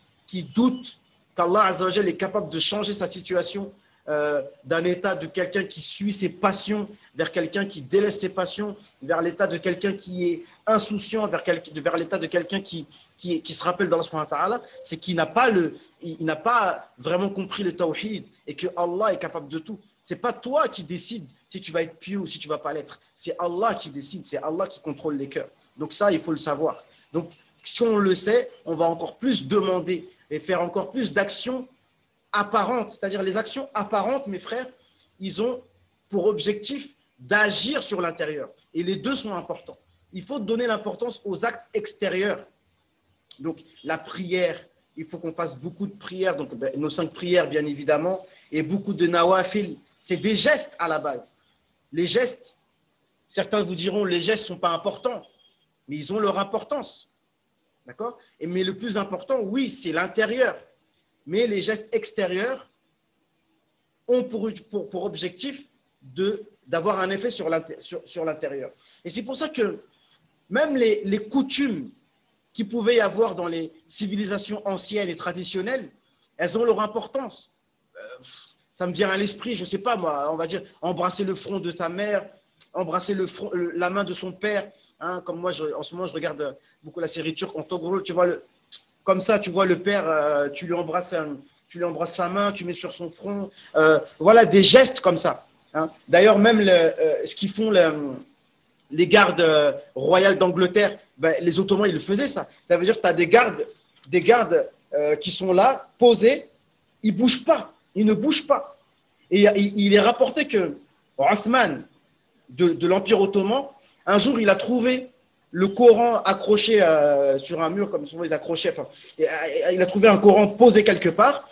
doute qu'Allah Azza wa Jal est capable de changer sa situation d'un état de quelqu'un qui suit ses passions vers quelqu'un qui délaisse ses passions, vers l'état de quelqu'un qui est insouciant, vers l'état de quelqu'un qui se rappelle d'Allah subhanahu wa ta'ala, c'est qu'il n'a pas vraiment compris le tawhid et que Allah est capable de tout. C'est pas toi qui décides si tu vas être pieux ou si tu vas pas l'être. C'est Allah qui décide, c'est Allah qui contrôle les cœurs. Donc ça, il faut le savoir. Donc, si on le sait, on va encore plus demander et faire encore plus d'actions apparentes. C'est-à-dire les actions apparentes, mes frères, ils ont pour objectif d'agir sur l'intérieur. Et les deux sont importants. Il faut donner l'importance aux actes extérieurs. Donc, la prière, il faut qu'on fasse beaucoup de prières. Donc, nos 5 prières, bien évidemment, et beaucoup de nawafil. C'est des gestes à la base. Les gestes, certains vous diront, les gestes ne sont pas importants. Mais ils ont leur importance. D'accord? Mais le plus important, oui, c'est l'intérieur. Mais les gestes extérieurs ont pour objectif d'avoir un effet sur l'intérieur. Et c'est pour ça que même les coutumes qu'il pouvait y avoir dans les civilisations anciennes et traditionnelles, elles ont leur importance. Ça me vient à l'esprit, je ne sais pas moi, on va dire embrasser le front de ta mère, embrasser la main de son père. Hein, comme moi, en ce moment, je regarde beaucoup la série turque en Togolou. Tu vois comme ça, tu vois le père, tu lui embrasses sa main, tu mets sur son front. Voilà, des gestes comme ça. Hein. D'ailleurs, même ce qu'ils font les gardes royales d'Angleterre, les Ottomans, ils le faisaient ça. Ça veut dire que tu as des gardes qui sont là, posés, ils ne bougent pas. Ils ne bougent pas. Et il est rapporté que Othman de l'Empire ottoman, un jour, il a trouvé le Coran accroché sur un mur, comme souvent ils accrochaient. Enfin, il a trouvé un Coran posé quelque part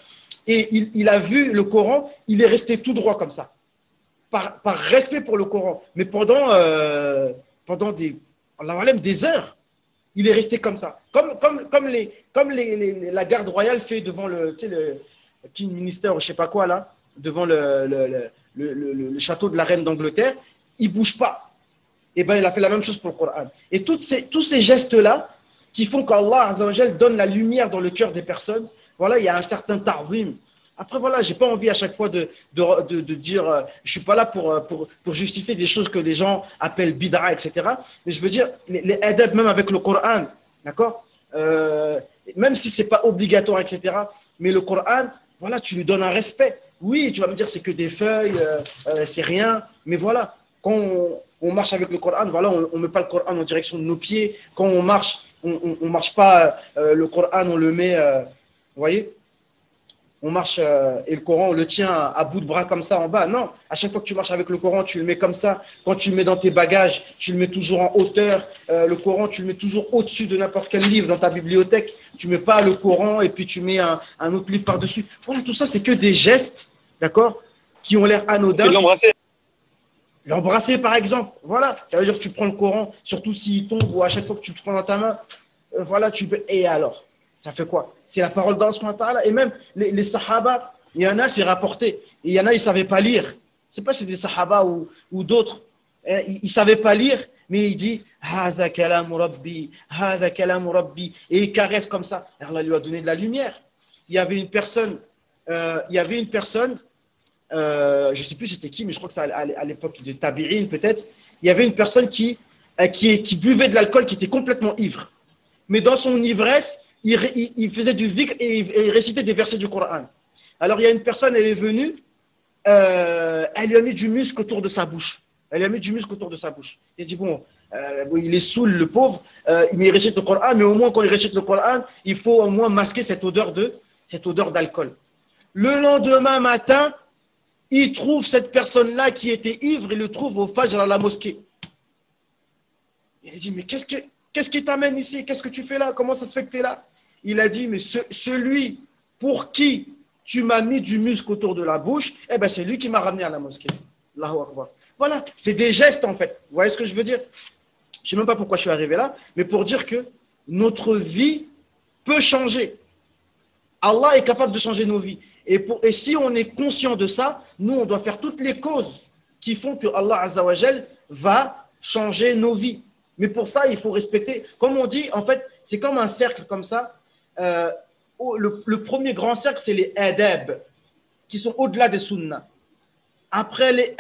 et il a vu le Coran, il est resté tout droit comme ça, par respect pour le Coran. Mais pendant des heures, il est resté comme ça. La garde royale fait devant le King Minister, je ne sais pas quoi, là, devant le château de la reine d'Angleterre, il ne bouge pas. Et ben, il a fait la même chose pour le Coran. Et tous ces gestes-là qui font qu'Allah Azza wa Jal donne la lumière dans le cœur des personnes, voilà, il y a un certain ta'zim. Après, voilà, je n'ai pas envie à chaque fois de dire, je ne suis pas là pour justifier des choses que les gens appellent bid'a, etc. Mais je veux dire, les adab, même avec le Coran, d'accord, même si ce n'est pas obligatoire, etc. Mais le Coran, voilà, tu lui donnes un respect. Oui, tu vas me dire, c'est que des feuilles, c'est rien. Mais voilà, quand on marche avec le Coran, voilà, on ne met pas le Coran en direction de nos pieds. Quand on marche, on marche pas le Coran, on le met, vous voyez, on marche et le Coran, on le tient à bout de bras comme ça en bas. Non, à chaque fois que tu marches avec le Coran, tu le mets comme ça. Quand tu le mets dans tes bagages, tu le mets toujours en hauteur. Le Coran, tu le mets toujours au-dessus de n'importe quel livre dans ta bibliothèque. Tu ne mets pas le Coran et puis tu mets un autre livre par-dessus. Voilà, tout ça, c'est que des gestes, d'accord, qui ont l'air anodins. C'est de l'embrasser. L'embrasser, par exemple. Voilà, ça veut dire que tu prends le Coran, surtout s'il tombe ou à chaque fois que tu le prends dans ta main, voilà, tu peux. Et alors, ça fait quoi? C'est la parole d'Allah subhanahu wa ta'ala. Et même les sahaba, il y en a, c'est rapporté. Et il y en a, ils ne savaient pas lire. C'est pas c'est des sahaba ou d'autres. Ils ne savaient pas lire, mais il dit Hadha kalamu rabbi, hadha kalamu rabbi. Et il caresse comme ça. Et Allah lui a donné de la lumière. Il y avait une personne, je ne sais plus c'était qui, mais je crois que c'est à l'époque de Tabi'in peut-être. Il y avait une personne qui buvait de l'alcool, qui était complètement ivre. Mais dans son ivresse, il faisait du zikr et il récitait des versets du Coran. Alors il y a une personne, elle est venue, elle lui a mis du muscle autour de sa bouche. Elle lui a mis du muscle autour de sa bouche. Il dit bon, il est saoul le pauvre, mais il récite le Coran, mais au moins quand il récite le Coran, il faut au moins masquer cette odeur d'alcool. Le lendemain matin, il trouve cette personne-là qui était ivre, il le trouve au Fajr à la mosquée. Il a dit, mais qu'est-ce qui t'amène ici? Qu'est-ce que tu fais là? Comment ça se fait que tu es là? Il a dit, mais celui pour qui tu m'as mis du muscle autour de la bouche, eh ben c'est lui qui m'a ramené à la mosquée. Allahu Akbar. Voilà, c'est des gestes en fait. Vous voyez ce que je veux dire? Je ne sais même pas pourquoi je suis arrivé là, mais pour dire que notre vie peut changer. Allah est capable de changer nos vies. Et si on est conscient de ça, nous, on doit faire toutes les causes qui font que Allah Azza wa Jal va changer nos vies. Mais pour ça, il faut respecter. Comme on dit, en fait, c'est comme un cercle comme ça. Le premier grand cercle, c'est les adab, qui sont au-delà des sunnah. Après les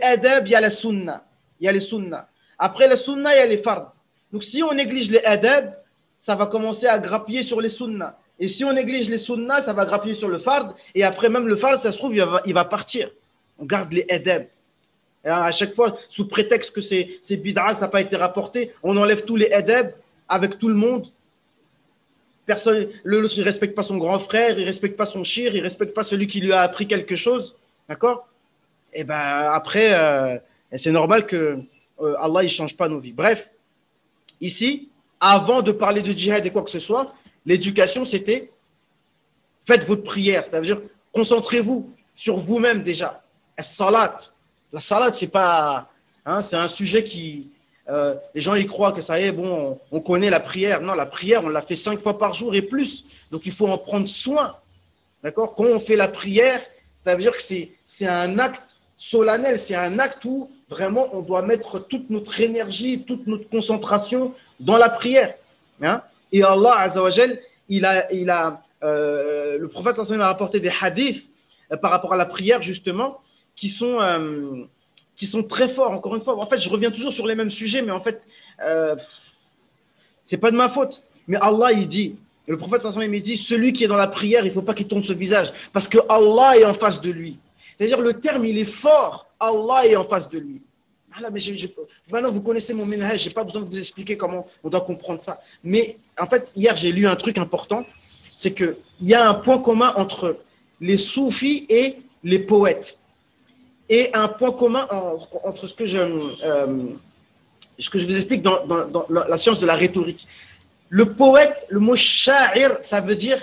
adab, il y a la sunnah. Il y a les sunnah. Après les sunnah, il y a les fard. Donc, si on néglige les adab, ça va commencer à grappiller sur les sunnah. Et si on néglige les sunnahs, ça va grappiller sur le fard. Et après, même le fard, ça se trouve, il va partir. On garde les adab. Et à chaque fois, sous prétexte que c'est bid'a, ça n'a pas été rapporté, on enlève tous les adab avec tout le monde. Personne, l'autre, il ne respecte pas son grand frère, il ne respecte pas son shir, il ne respecte pas celui qui lui a appris quelque chose. D'accord? Et bien après, c'est normal que Allah ne change pas nos vies. Bref, ici, avant de parler de djihad et quoi que ce soit, l'éducation, c'était faites votre prière. Ça veut dire concentrez-vous sur vous-même déjà. La salat, c'est pas, hein, c'est un sujet qui, les gens y croient que ça y est, bon, on connaît la prière. Non, la prière, on la fait 5 fois par jour et plus. Donc, il faut en prendre soin. D'accord? Quand on fait la prière, ça veut dire que c'est un acte solennel. C'est un acte où vraiment on doit mettre toute notre énergie, toute notre concentration dans la prière. Hein? Et Allah Azza wa Jal, le prophète sallallahu alayhi wa sallam a rapporté des hadiths par rapport à la prière justement qui sont très forts. Encore une fois, en fait, je reviens toujours sur les mêmes sujets, mais en fait, c'est pas de ma faute. Mais Allah, il dit, et le prophète sallallahu alayhi wa sallam, il dit, celui qui est dans la prière, il ne faut pas qu'il tourne ce visage, parce que Allah est en face de lui. C'est-à-dire, le terme, il est fort. Allah est en face de lui. Voilà, mais maintenant, vous connaissez mon minhaj, je n'ai pas besoin de vous expliquer comment on doit comprendre ça. Mais en fait, hier, j'ai lu un truc important, c'est qu'il y a un point commun entre les soufis et les poètes. Et un point commun entre ce que ce que je vous explique dans la science de la rhétorique. Le poète, le mot sha'ir, ça veut dire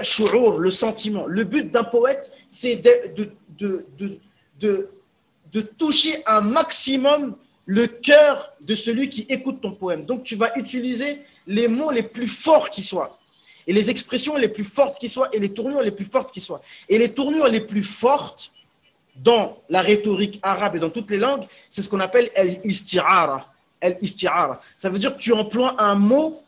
shu'ur, le sentiment. Le but d'un poète, c'est de toucher un maximum le cœur de celui qui écoute ton poème. Donc, tu vas utiliser les mots les plus forts qui soient, et les expressions les plus fortes qui soient, et les tournures les plus fortes qui soient. Et les tournures les plus fortes dans la rhétorique arabe et dans toutes les langues, c'est ce qu'on appelle al-isti'ara. Ça veut dire que tu emploies un mot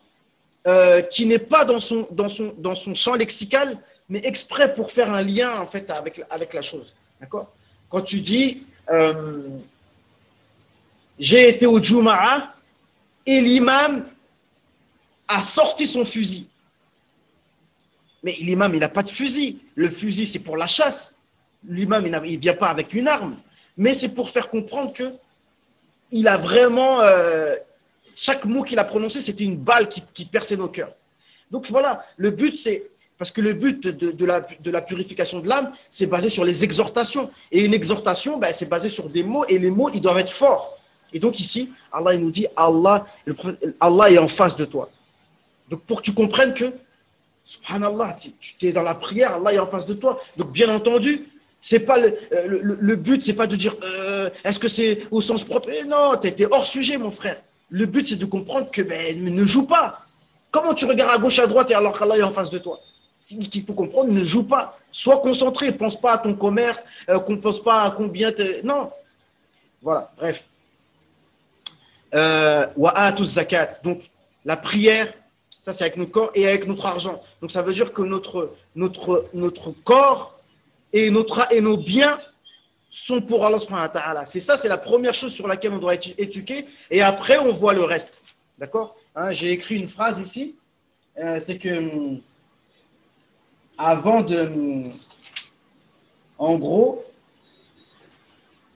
qui n'est pas dans son champ lexical, mais exprès pour faire un lien en fait avec la chose. D'accord? Quand tu dis j'ai été au Juma'a et l'imam a sorti son fusil. Mais l'imam, il n'a pas de fusil. Le fusil, c'est pour la chasse. L'imam, il ne vient pas avec une arme. Mais c'est pour faire comprendre que il a vraiment... chaque mot qu'il a prononcé, c'était une balle qui perçait nos cœurs. Donc voilà, le but, c'est... Parce que le but de la purification de l'âme, c'est basé sur les exhortations. Et une exhortation, ben, c'est basé sur des mots. Et les mots, ils doivent être forts. Et donc ici, Allah il nous dit, Allah est en face de toi. Donc pour que tu comprennes que, subhanallah, tu es dans la prière, Allah est en face de toi. Donc bien entendu, c'est pas le but, c'est pas de dire, est-ce que c'est au sens propre? Non, tu es hors sujet, mon frère. Le but, c'est de comprendre que ne joue pas. Comment tu regardes à gauche, à droite, et alors qu'Allah est en face de toi? Ce qu'il faut comprendre, ne joue pas. Sois concentré, ne pense pas à ton commerce, ne pense pas à combien... Non. Voilà, bref. Wa'atu zakat. Donc, la prière, ça c'est avec notre corps et avec notre argent. Donc, ça veut dire que notre corps et nos biens sont pour Allah subhanahu wa ta'ala. C'est ça, c'est la première chose sur laquelle on doit être éduqué. Et après, on voit le reste. D'accord? Hein, j'ai écrit une phrase ici. C'est que, en gros,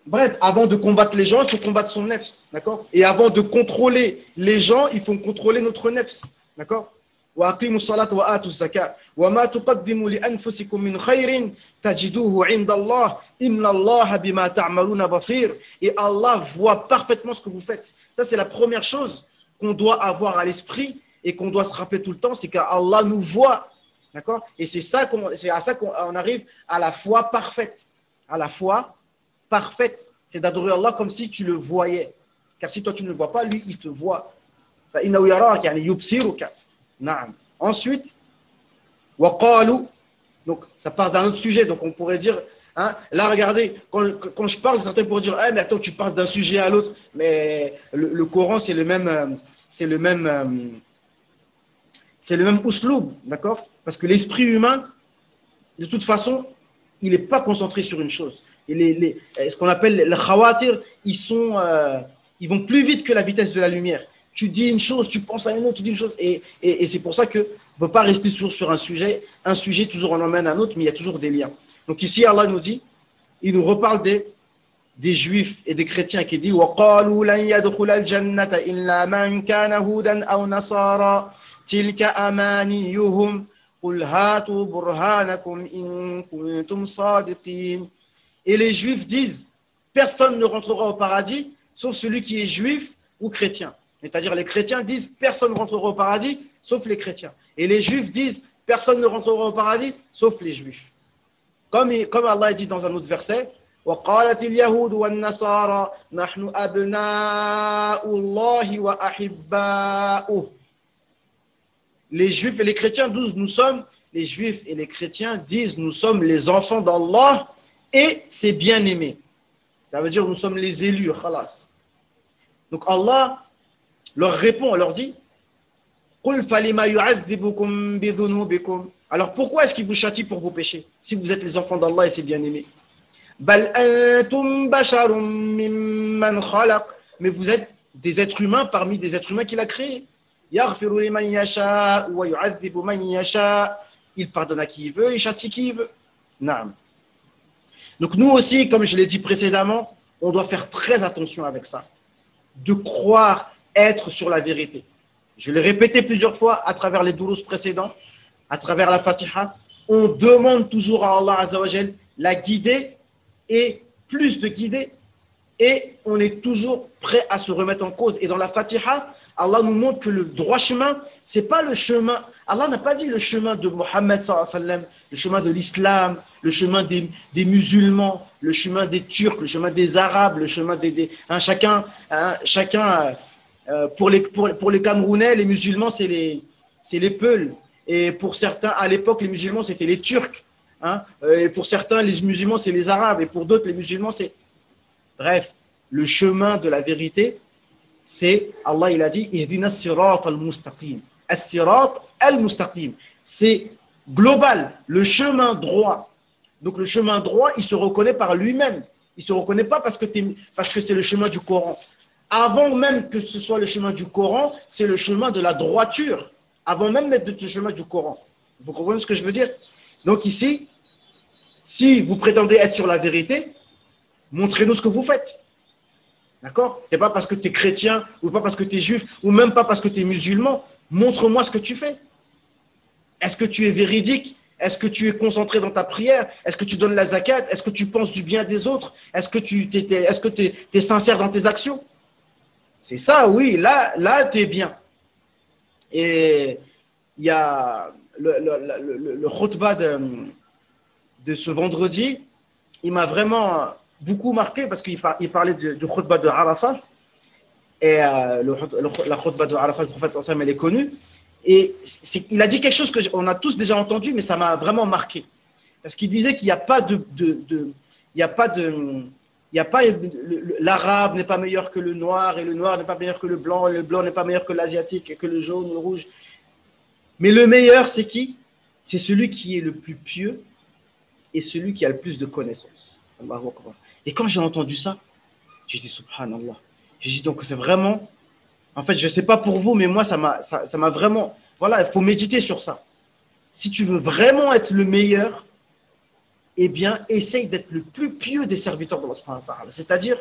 bref, avant de combattre les gens, il faut combattre son nefs, d'accord? Et avant de contrôler les gens, il faut contrôler notre nefs, d'accord? Wa aqimu salat wa atu zakat wa ma tuqaddimu li anfusikum min khairin tajiduhu 'inda Allah inna Allah bima ta'maluna basir. Et Allah voit parfaitement ce que vous faites. Ça c'est la première chose qu'on doit avoir à l'esprit et qu'on doit se rappeler tout le temps, c'est qu'Allah nous voit, d'accord? Et c'est à ça qu'on arrive à la foi parfaite, à la foi parfaite, c'est d'adorer Allah comme si tu le voyais. Car si toi tu ne le vois pas, lui il te voit. Ensuite, donc ça part d'un autre sujet, donc on pourrait dire, hein, là regardez, quand je parle, certains pourraient dire, mais attends, tu passes d'un sujet à l'autre, mais le Coran c'est le même usloub, d'accord? Parce que l'esprit humain, de toute façon, il n'est pas concentré sur une chose. Et ce qu'on appelle les khawatir, ils vont plus vite que la vitesse de la lumière. Tu dis une chose, tu penses à une autre, tu dis une chose. Et c'est pour ça qu'on ne peut pas rester toujours sur un sujet. Un sujet, toujours on emmène un autre, mais il y a toujours des liens. Donc ici, Allah nous dit, il nous reparle des juifs et des chrétiens qui disent وَقَالُوا لَنْ يَدْخُلَ الْجَنَّةَ إِلَّا مَنْ كَانَ هُودًا أَوْ نَصَارَى تِلْكَ أَمَانِيُّهُمْ قُلْ هَاتُوا بُرْهَانَكُمْ إِن كُنتُمْ صَادِقِينَ. Et les juifs disent, personne ne rentrera au paradis, sauf celui qui est juif ou chrétien. C'est-à-dire les chrétiens disent, personne ne rentrera au paradis, sauf les chrétiens. Et les juifs disent, personne ne rentrera au paradis, sauf les juifs. Comme Allah dit dans un autre verset, وَقَالَتِ الْيَهُودُ وَالنَّصَارَى نَحْنُ أَبْنَاءُ اللَّهِ وَأَحِبَّاؤُهُ. Les juifs et les chrétiens disent, nous sommes, les juifs et les chrétiens disent, nous sommes les enfants d'Allah et ses bien-aimés. Ça veut dire nous sommes les élus, khalas. Donc Allah leur répond, leur dit قُلْ فَلِمَا يُعَذِّبُكُمْ بِذُنُوبِكُمْ. Alors pourquoi est-ce qu'il vous châtie pour vos péchés si vous êtes les enfants d'Allah et ses bien-aimés? بَلْ أَنْتُمْ بَشَرٌ مِّمَّنْ خَلَقَ. Mais vous êtes des êtres humains parmi des êtres humains qu'il a créés. يَغْفِرُ لِمَنْ يَشَاءُ وَيُعَذِّبُ مَنْ يَشَاءُ. Il pardonne à qui il veut, il châtie qui il veut. Naam. Donc nous aussi, comme je l'ai dit précédemment, on doit faire très attention avec ça, de croire être sur la vérité. Je l'ai répété plusieurs fois à travers les dourous précédents, à travers la Fatiha, on demande toujours à Allah Azza wa Jal la guider et plus de guider, et on est toujours prêt à se remettre en cause. Et dans la Fatiha, Allah nous montre que le droit chemin, c'est pas le chemin. Allah n'a pas dit le chemin de Mohammed, le chemin de l'islam, le chemin des musulmans, le chemin des Turcs, le chemin des Arabes, le chemin chacun, pour les Camerounais, les musulmans, c'est les Peuls. Et pour certains, à l'époque, les musulmans, c'était les Turcs. Et pour certains, les musulmans, c'est les Arabes. Et pour d'autres, les musulmans, c'est... Bref, le chemin de la vérité, c'est, Allah il a dit, Ihdina sirat al-mustaqim. As-sirat al-mustaqim. C'est global, le chemin droit. Donc le chemin droit, il se reconnaît par lui-même. Il ne se reconnaît pas parce que c'est le chemin du Coran. Avant même que ce soit le chemin du Coran, c'est le chemin de la droiture. Avant même d'être le chemin du Coran. Vous comprenez ce que je veux dire? Donc ici, si vous prétendez être sur la vérité, montrez-nous ce que vous faites. D'accord? Ce n'est pas parce que tu es chrétien, ou pas parce que tu es juif, ou même pas parce que tu es musulman. Montre-moi ce que tu fais. Est-ce que tu es véridique? Est-ce que tu es concentré dans ta prière? Est-ce que tu donnes la zakat? Est-ce que tu penses du bien des autres? Est-ce que tu es sincère dans tes actions? C'est ça, oui. Là tu es bien. Et il y a le khutbah de ce vendredi, il m'a vraiment beaucoup marqué parce qu'il parlait du khutbah de Arafat. Et la khutbah de Arafat, le prophète sallallahu elle est connue. Et il a dit quelque chose qu'on a tous déjà entendu, mais ça m'a vraiment marqué. Parce qu'il disait qu'il n'y a pas l'arabe n'est pas meilleur que le noir, et le noir n'est pas meilleur que le blanc n'est pas meilleur que l'asiatique, et que le jaune, le rouge. Mais le meilleur, c'est qui? C'est celui qui est le plus pieux et celui qui a le plus de connaissances. Allahu Akbar. Et quand j'ai entendu ça, j'ai dit subhanallah. J'ai dit donc c'est vraiment, en fait, je ne sais pas pour vous, mais moi, ça m'a vraiment, voilà, il faut méditer sur ça. Si tu veux vraiment être le meilleur, eh bien, essaye d'être le plus pieux des serviteurs d'Allah subhanahu wa ta'ala. C'est-à-dire,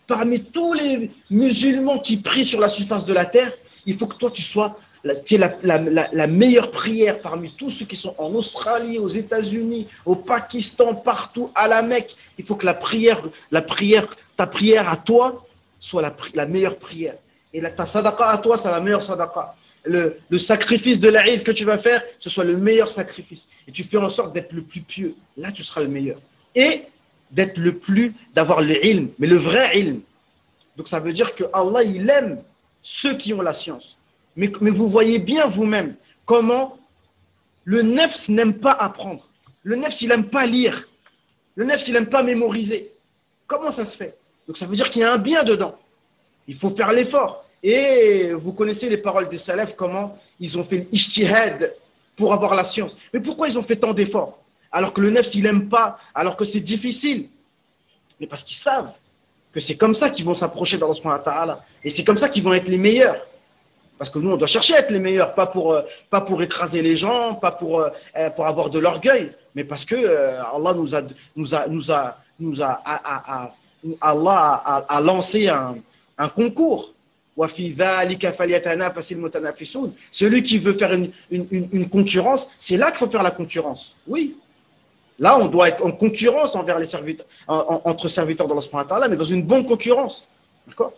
parmi tous les musulmans qui prient sur la surface de la terre, il faut que toi, tu sois la meilleure prière parmi tous ceux qui sont en Australie, aux États-Unis, au Pakistan, partout, à la Mecque. Il faut que ta prière à toi soit la meilleure prière. Et ta sadaqa à toi, c'est la meilleure sadaqa. Le sacrifice de l'Aïd que tu vas faire, ce soit le meilleur sacrifice. Et tu fais en sorte d'être le plus pieux. Là, tu seras le meilleur. Et d'avoir le ilm, mais le vrai ilm. Donc, ça veut dire que Allah, il aime ceux qui ont la science. Mais vous voyez bien vous-même comment le nefs n'aime pas apprendre. Le nefs, il n'aime pas lire. Le nefs, il n'aime pas mémoriser. Comment ça se fait? Donc, ça veut dire qu'il y a un bien dedans. Il faut faire l'effort. Et vous connaissez les paroles des salafs, comment ils ont fait l'ijtihad pour avoir la science. Mais pourquoi ils ont fait tant d'efforts? Alors que le nefs, il n'aime pas, alors que c'est difficile. Mais parce qu'ils savent que c'est comme ça qu'ils vont s'approcher d'Allah subhanahu wa ta'ala. Et c'est comme ça qu'ils vont être les meilleurs. Parce que nous, on doit chercher à être les meilleurs, pas pour écraser les gens, pas pour avoir de l'orgueil, mais parce que Allah a lancé un concours. Celui qui veut faire une concurrence, c'est là qu'il faut faire la concurrence. Oui. Là, on doit être en concurrence envers les serviteurs, entre serviteurs d'Allah subhanahu wa ta'ala, mais dans une bonne concurrence. D'accord?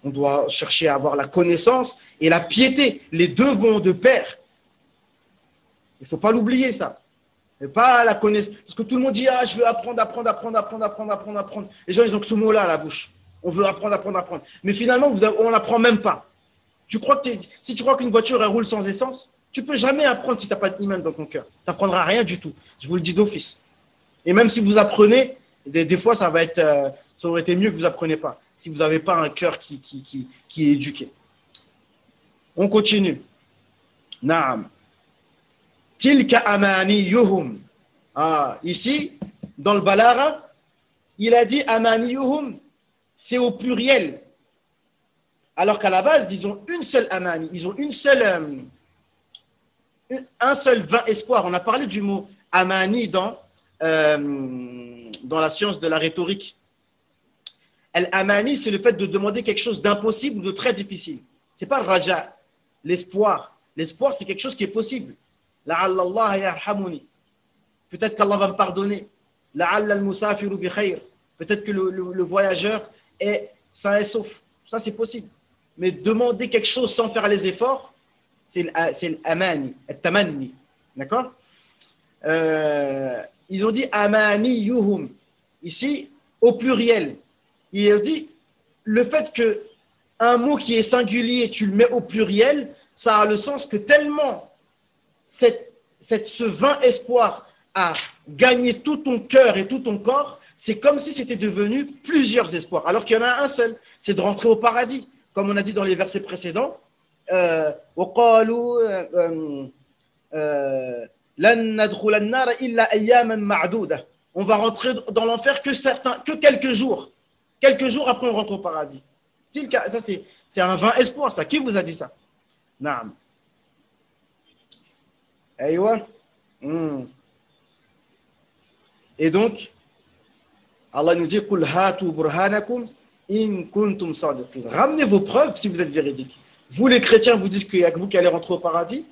On doit chercher à avoir la connaissance et la piété. Les deux vont de pair. Il ne faut pas l'oublier, ça. Et pas la connaissance. Parce que tout le monde dit, je veux apprendre. Les gens, ils ont que ce mot-là à la bouche. On veut apprendre. Mais finalement, on n'apprend même pas. Si tu crois qu'une voiture, elle roule sans essence, tu ne peux jamais apprendre si tu n'as pas d'iman dans ton cœur. Tu n'apprendras rien du tout. Je vous le dis d'office. Et même si vous apprenez, des fois, ça aurait été mieux que vous n'appreniez pas. Si vous n'avez pas un cœur qui est éduqué. On continue. Naam. Tilka amaniyuhum. Ici, dans le Balara, il a dit amaniyuhum, c'est au pluriel. Alors qu'à la base, ils ont une seule amani. Ils ont un seul vain espoir. On a parlé du mot amani dans la science de la rhétorique. Al-amani, c'est le fait de demander quelque chose d'impossible ou de très difficile. Ce n'est pas le raja, l'espoir. L'espoir, c'est quelque chose qui est possible. La'allallah yarhamuni. Peut-être qu'Allah va me pardonner. La'alla al-musafiru bi khayr. Peut-être que le voyageur, est sain et sauf. Ça, c'est possible. Mais demander quelque chose sans faire les efforts, c'est l'amani, le tamanni. D'accord? Ils ont dit amani yuhum. Ici, au pluriel. Il ont dit le fait que un mot qui est singulier, tu le mets au pluriel, ça a le sens que tellement ce vain espoir a gagné tout ton cœur et tout ton corps, c'est comme si c'était devenu plusieurs espoirs, alors qu'il y en a un seul, c'est de rentrer au paradis. Comme on a dit dans les versets précédents, on va rentrer dans l'enfer que quelques jours. Quelques jours après, on rentre au paradis. Ça, c'est un vain espoir, ça. Qui vous a dit ça? Naam. Aïwa. Et donc, Allah nous dit Qul hatu burhanakum in kuntum sadiqin. Ramenez vos preuves si vous êtes véridiques. Vous, les chrétiens, vous dites qu'il n'y a que vous qui allez rentrer au paradis.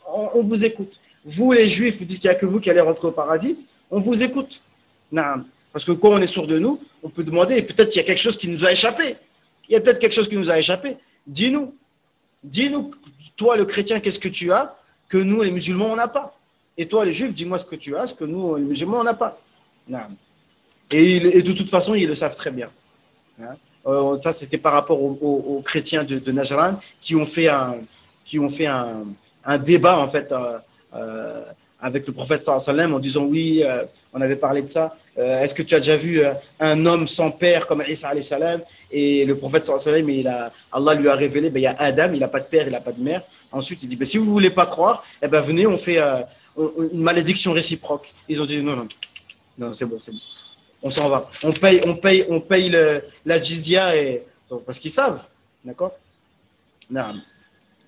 On vous écoute. Vous, les juifs, vous dites qu'il n'y a que vous qui allez rentrer au paradis. On vous écoute. Naam. Parce que quand on est sûr de nous, on peut demander, et peut-être qu'il y a quelque chose qui nous a échappé. Il y a peut-être quelque chose qui nous a échappé. Dis-nous, toi le chrétien, qu'est-ce que tu as que nous les musulmans on n'a pas? Et toi les juifs, dis-moi ce que tu as, ce que nous les musulmans on n'a pas. Et de toute façon, ils le savent très bien. Ça, c'était par rapport aux chrétiens de Najran qui ont fait un débat en fait avec le prophète sallallahu alayhi wa sallam en disant oui, on avait parlé de ça. Est-ce que tu as déjà vu un homme sans père comme Isa alayhi salam? Et le prophète sallallahu alayhi wa sallam, Allah lui a révélé, il y a Adam, il n'a pas de père, il n'a pas de mère. Ensuite, il dit, si vous ne voulez pas croire, venez, on fait une malédiction réciproque. Ils ont dit, non, c'est bon. On s'en va. On paye la jizya parce qu'ils savent. D'accord? Non.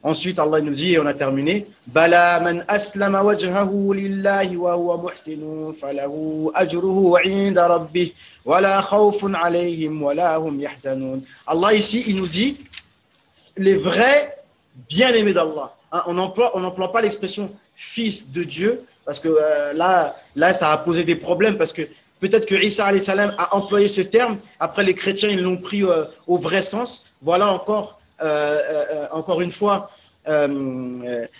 Ensuite, Allah nous dit, et on a terminé, Bala man aslama wajhahu lillahi wa huwa muhsinun falahu ajruhu 'inda rabbih wa la khawfun 'alayhim wa la hum yahzanun. Allah ici, il nous dit les vrais bien-aimés d'Allah. On n'emploie pas l'expression fils de Dieu parce que là, ça a posé des problèmes parce que peut-être que Isa alayhi salam a employé ce terme. Après, les chrétiens, ils l'ont pris au vrai sens. Voilà encore une fois,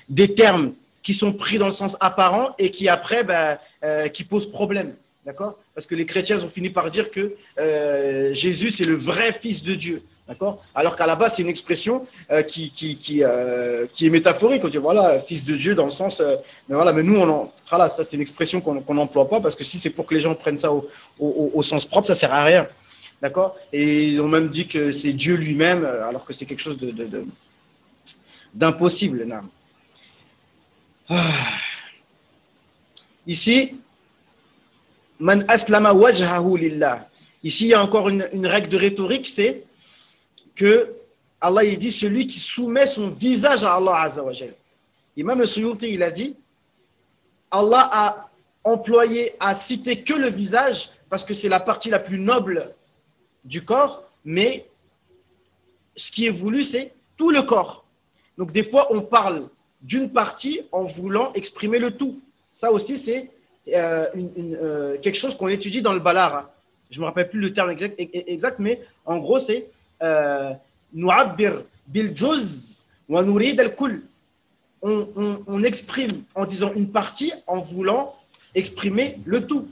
des termes qui sont pris dans le sens apparent et qui après, qui posent problème. D'accord? Parce que les chrétiens ont fini par dire que Jésus, c'est le vrai fils de Dieu. D'accord? Alors qu'à la base, c'est une expression qui est métaphorique. On dit voilà, fils de Dieu dans le sens. Mais nous, ça, c'est une expression qu'on n'emploie pas parce que si c'est pour que les gens prennent ça au sens propre, ça ne sert à rien. D'accord? Et ils ont même dit que c'est Dieu lui-même, alors que c'est quelque chose d'impossible. Ici, man aslama wajhahu lillah. Ici, il y a encore une règle de rhétorique, c'est que Allah il dit celui qui soumet son visage à Allah Azza wa Jal. Imam al-Suyuti, il a dit Allah a cité que le visage parce que c'est la partie la plus noble du corps, mais ce qui est voulu, c'est tout le corps. Donc, des fois, on parle d'une partie en voulant exprimer le tout. Ça aussi, c'est quelque chose qu'on étudie dans le balara. Je ne me rappelle plus le terme exact, mais en gros, c'est nu'abbir bil juz wa nurid al kull. On exprime en disant une partie en voulant exprimer le tout.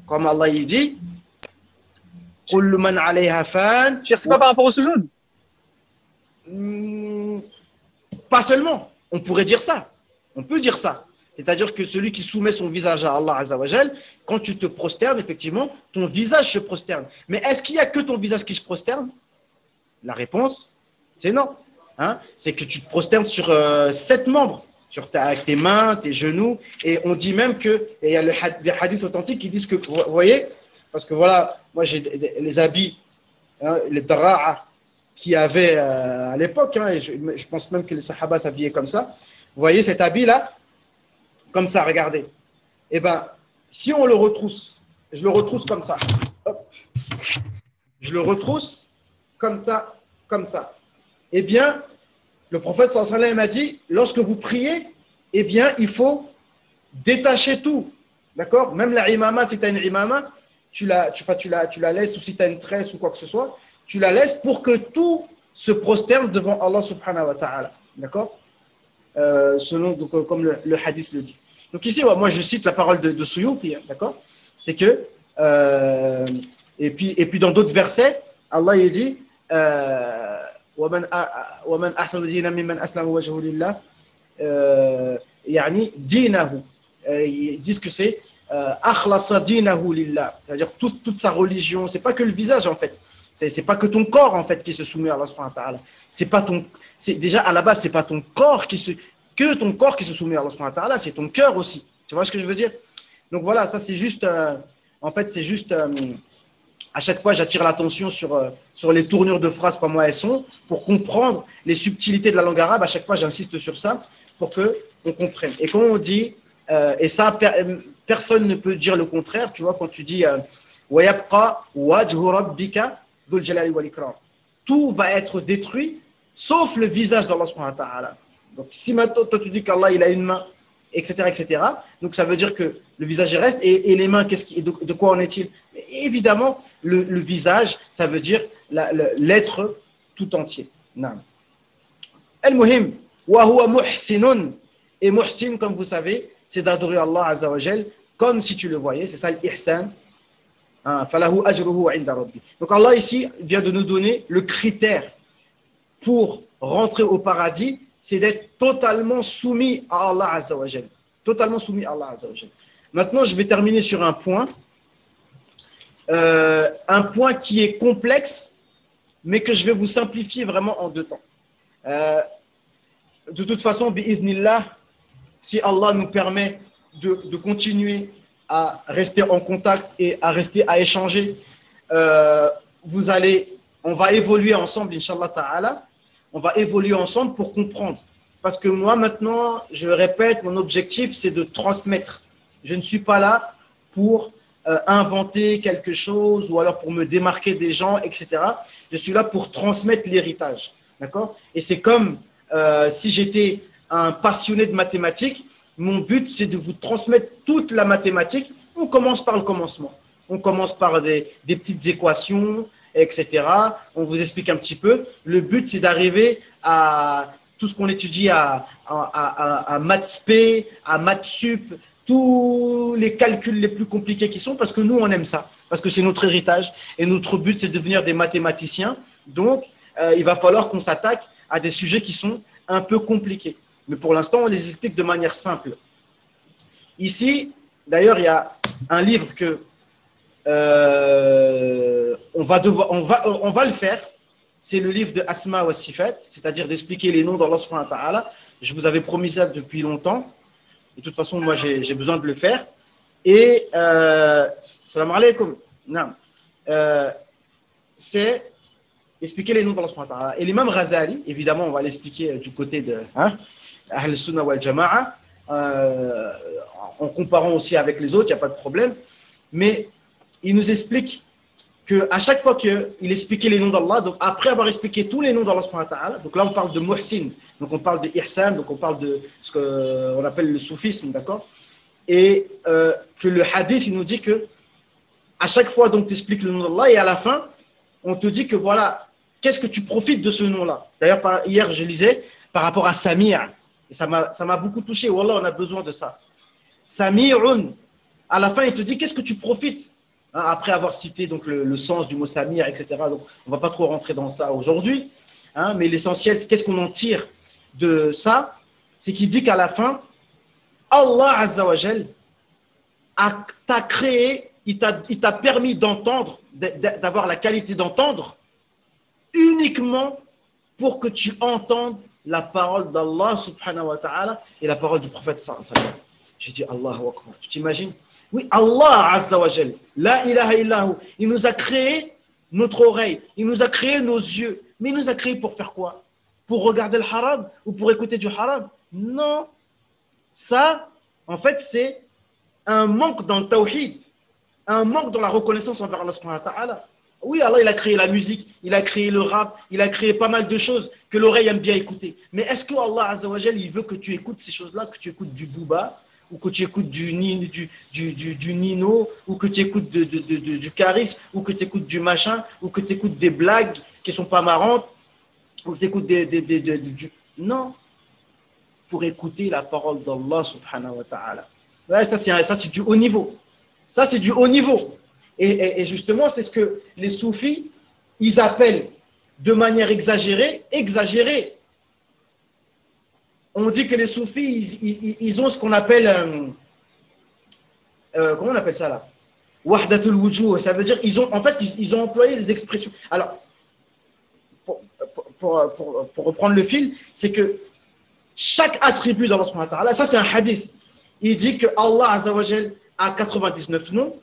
Comme Allah il dit kullu man alayha fan. C'est pas par rapport au sujoud? Pas seulement. On pourrait dire ça. On peut dire ça. C'est-à-dire que celui qui soumet son visage à Allah Azza wa Jal, quand tu te prosternes, effectivement, ton visage se prosterne. Mais est-ce qu'il n'y a que ton visage qui se prosterne? La réponse, c'est non. C'est que tu te prosternes sur 7 membres, avec tes mains, tes genoux. Et on dit même que, et il y a des hadiths authentiques qui disent que, vous voyez, parce que voilà, moi j'ai les habits, les dara'a qu'il y avait à l'époque, et je pense même que les sahabas s'habillaient comme ça. Vous voyez cet habit-là? Comme ça, regardez. Eh bien, si on le retrousse, je le retrousse comme ça. Hop. Je le retrousse comme ça, comme ça. Eh bien, le prophète sallallahu alayhi wa sallam a dit, lorsque vous priez, eh bien, il faut détacher tout. D'accord? Même la imama, si tu as une imama, tu la laisses, ou si tu as une tresse ou quoi que ce soit, tu la laisses pour que tout se prosterne devant Allah subhanahu wa ta'ala. D'accord? Selon, donc, comme le hadith le dit. Donc ici, moi je cite la parole de Suyuti, hein, d'accord? C'est que, et puis dans d'autres versets, Allah il dit وَمَنْ أَحْسَنُ دِينًا مِمَّنْ أَسْلَمَ وَجْهَهُ لِلَّهِ يعني دينه. Ils disent que c'est akhlasa dinahu lillah, c'est-à-dire toute sa religion. C'est pas que le visage en fait, c'est pas que ton corps en fait qui se soumet à Allah subhanahu wa ta'ala. C'est déjà à la base c'est pas ton corps que ton corps qui se soumet à Allah subhanahu wa ta'ala, c'est ton cœur aussi. Tu vois ce que je veux dire? Donc voilà, ça c'est juste en fait c'est juste à chaque fois j'attire l'attention sur les tournures de phrases comment elles sont pour comprendre les subtilités de la langue arabe. À chaque fois j'insiste sur ça pour que on comprenne. Et quand on dit et ça, personne ne peut dire le contraire. Tu vois, quand tu dis وَيَبْقَى وَجْهُ رَبِّكَ ذُو الْجَلَالِ وَالْإِكْرَامِ, tout va être détruit sauf le visage d'Allah subhanahu wa ta'ala. Donc, si maintenant toi tu dis qu'Allah il a une main, etc., etc., donc ça veut dire que le visage reste et les mains, de quoi en est-il? Évidemment, le visage, ça veut dire l'être tout entier. Naam. Al-Muhim, wa huwa muhsinun. Et muhsin, comme vous savez, c'est d'adorer Allah Azza wa Jal comme si tu le voyais, c'est ça l'ihsan. Falahu ajruhu inda rabbi. Donc Allah ici vient de nous donner le critère pour rentrer au paradis, c'est d'être totalement soumis à Allah Azza wa Jal. Totalement soumis à Allah Azza wa Jal. Maintenant, je vais terminer sur un point qui est complexe, mais que je vais vous simplifier vraiment en 2 temps. De toute façon, bi'iznillah, si Allah nous permet de continuer à rester en contact et à rester à échanger, on va évoluer ensemble, Inch'Allah Ta'ala. On va évoluer ensemble pour comprendre. Parce que moi, maintenant, je répète, mon objectif, c'est de transmettre. Je ne suis pas là pour inventer quelque chose ou alors pour me démarquer des gens, etc. Je suis là pour transmettre l'héritage. D'accord? Et c'est comme si j'étais un passionné de mathématiques, mon but c'est de vous transmettre toute la mathématique. On commence par le commencement. On commence par des petites équations, etc. On vous explique un petit peu. Le but c'est d'arriver à tout ce qu'on étudie à maths P, à maths sup, tous les calculs les plus compliqués qui sont, parce que nous on aime ça, parce que c'est notre héritage et notre but c'est de devenir des mathématiciens. Donc il va falloir qu'on s'attaque à des sujets qui sont un peu compliqués. Mais pour l'instant, on les explique de manière simple. Ici, d'ailleurs, il y a un livre que on va le faire. C'est le livre de Asma wa Sifat, c'est-à-dire d'expliquer les noms d'Allah subhanahu wa ta'ala. Je vous avais promis ça depuis longtemps. De toute façon, moi, j'ai besoin de le faire. Et, salam alaikum. C'est expliquer les noms d'Allah subhanahu wa ta'ala. Et l'imam Ghazali, évidemment, on va l'expliquer du côté de Ahl Sunnah wal Jama'a, en comparant aussi avec les autres, il n'y a pas de problème. Mais il nous explique qu'à chaque fois qu'il expliquait les noms d'Allah, donc après avoir expliqué tous les noms d'Allah subhanahu wa ta'ala, donc là on parle de muhsin, donc on parle de ihsan, donc on parle de ce qu'on appelle le soufisme, d'accord? Et que le hadith, il nous dit que à chaque fois donc tu expliques le nom d'Allah et à la fin, on te dit que voilà, qu'est-ce que tu profites de ce nom-là? D'ailleurs, hier je lisais par rapport à Samir, et ça m'a beaucoup touché. Wallah, on a besoin de ça. Samirun. À la fin, il te dit qu'est-ce que tu profites après avoir cité donc le sens du mot Samir, etc. Donc, on ne va pas trop rentrer dans ça aujourd'hui. Mais l'essentiel, c'est qu'est-ce qu'on en tire de ça? C'est qu'il dit qu'à la fin, Allah Azza wa Jal t'a créé, il t'a permis d'entendre, d'avoir la qualité d'entendre uniquement pour que tu entendes la parole d'Allah subhanahu wa ta'ala et la parole du prophète sallallahu alayhi wa sallam. J'ai dit Allahu Akbar. Tu t'imagines? Oui, Allah Azza wa Jal, la ilaha illahu, il nous a créé notre oreille, il nous a créé nos yeux. Mais il nous a créé pour faire quoi? Pour regarder le haram ou pour écouter du haram? Non. Ça, en fait, c'est un manque dans le tawhid, un manque dans la reconnaissance envers Allah subhanahu wa ta'ala. Oui, Allah, il a créé la musique, il a créé le rap, il a créé pas mal de choses que l'oreille aime bien écouter. Mais est-ce que Allah Azza wa Jal, il veut que tu écoutes ces choses-là, que tu écoutes du booba ou que tu écoutes du Nino, ou que tu écoutes du charisme, ou que tu écoutes du machin, ou que tu écoutes des blagues qui ne sont pas marrantes, ou que tu écoutes Non, pour écouter la parole d'Allah subhanahu wa ta'ala. Ouais, ça, c'est du haut niveau. Ça, c'est du haut niveau. Et justement, c'est ce que les soufis, ils appellent de manière exagérée. On dit que les soufis, ils ont ce qu'on appelle, comment on appelle ça là? Wahdatul wujuh. Ça veut dire, ils ont employé des expressions. Alors, pour reprendre le fil, c'est que chaque attribut d'Allah subhanahu wa ta'ala, ça c'est un hadith. Il dit que Allah azza wa jal a 99 noms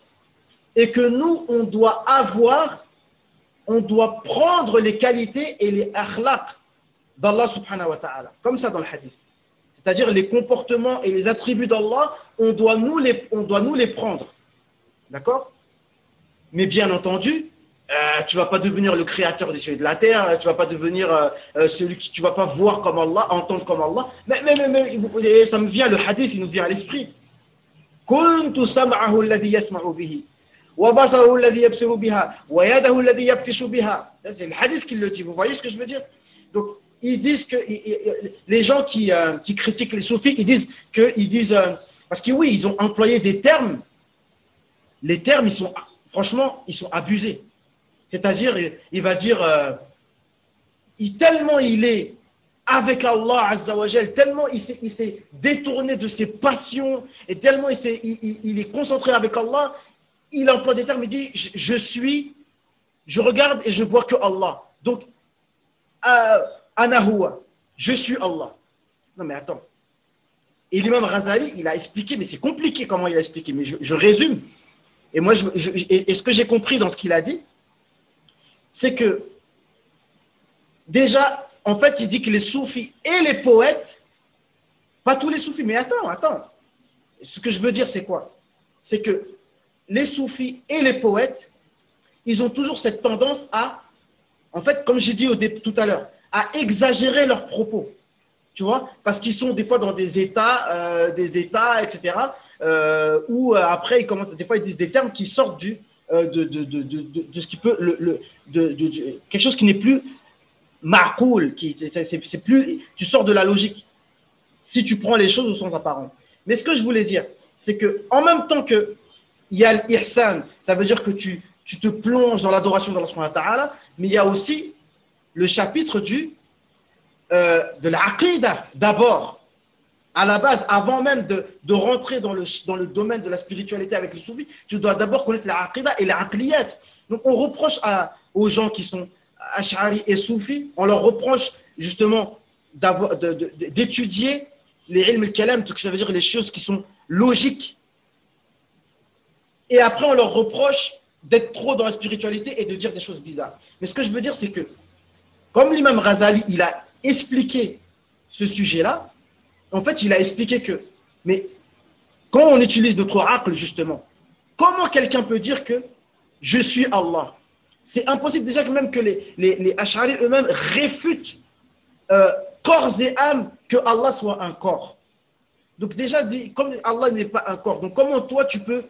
et que nous, on doit prendre les qualités et les akhlaq d'Allah subhanahu wa ta'ala. Comme ça dans le hadith. C'est-à-dire les comportements et les attributs d'Allah, on doit nous les prendre. D'accord? Mais bien entendu, tu ne vas pas devenir le créateur des cieux et de la terre, tu ne vas pas devenir celui qui tu ne vas pas voir comme Allah, entendre comme Allah. Mais ça me vient, le hadith, il nous vient à l'esprit. كنت سمعه الذي يسمع به وبصره الذي يبصر بها ويده الذي يبطش بها. C'est le hadith qui le dit. Vous voyez ce que je veux dire? Donc ils disent que les gens qui critiquent les soufis, ils disent parce que oui, ils ont employé des termes. Les termes, franchement, ils sont abusés. C'est-à-dire, il va dire tellement il est avec Allah Azza wa Jal, tellement il s'est détourné de ses passions et tellement il est concentré avec Allah, il emploie des termes, il dit je regarde et je vois que Allah. Donc, Ana huwa, je suis Allah. Non mais attends. Et l'imam Ghazali, il a expliqué, mais c'est compliqué comment il a expliqué, mais je résume. Et moi, ce que j'ai compris dans ce qu'il a dit, c'est que déjà, en fait, il dit que les soufis et les poètes, pas tous les soufis, mais attends. Ce que je veux dire, c'est quoi? C'est que les soufis et les poètes, ils ont toujours cette tendance à, en fait, comme j'ai dit tout à l'heure, à exagérer leurs propos. Tu vois? Parce qu'ils sont des fois dans des états, etc., où après, des fois, ils disent des termes qui sortent de ce qui peut, quelque chose qui n'est plus ma'koul, c'est plus, tu sors de la logique si tu prends les choses au sens apparent. Mais ce que je voulais dire, c'est que en même temps que il y a l'ihsan, ça veut dire que tu te plonges dans l'adoration d'Allah subhanahu wa ta'ala, mais il y a aussi le chapitre de l'aqida d'abord. À la base, avant même de rentrer dans le domaine de la spiritualité avec les soufis, tu dois d'abord connaître l'aqida et l'aqliyat. Donc on reproche aux gens qui sont ash'ari et soufis, on leur reproche justement d'étudier les ilm al-kalam, ça veut dire les choses qui sont logiques. Et après, on leur reproche d'être trop dans la spiritualité et de dire des choses bizarres. Mais ce que je veux dire, c'est que comme l'imam Ghazali, il a expliqué ce sujet-là, en fait, il a expliqué que, mais quand on utilise notre aql, justement, comment quelqu'un peut dire que je suis Allah? C'est impossible. Déjà que même que les Ash'ari eux-mêmes réfutent corps et âme que Allah soit un corps. Donc déjà, comme Allah n'est pas un corps, donc comment toi tu peux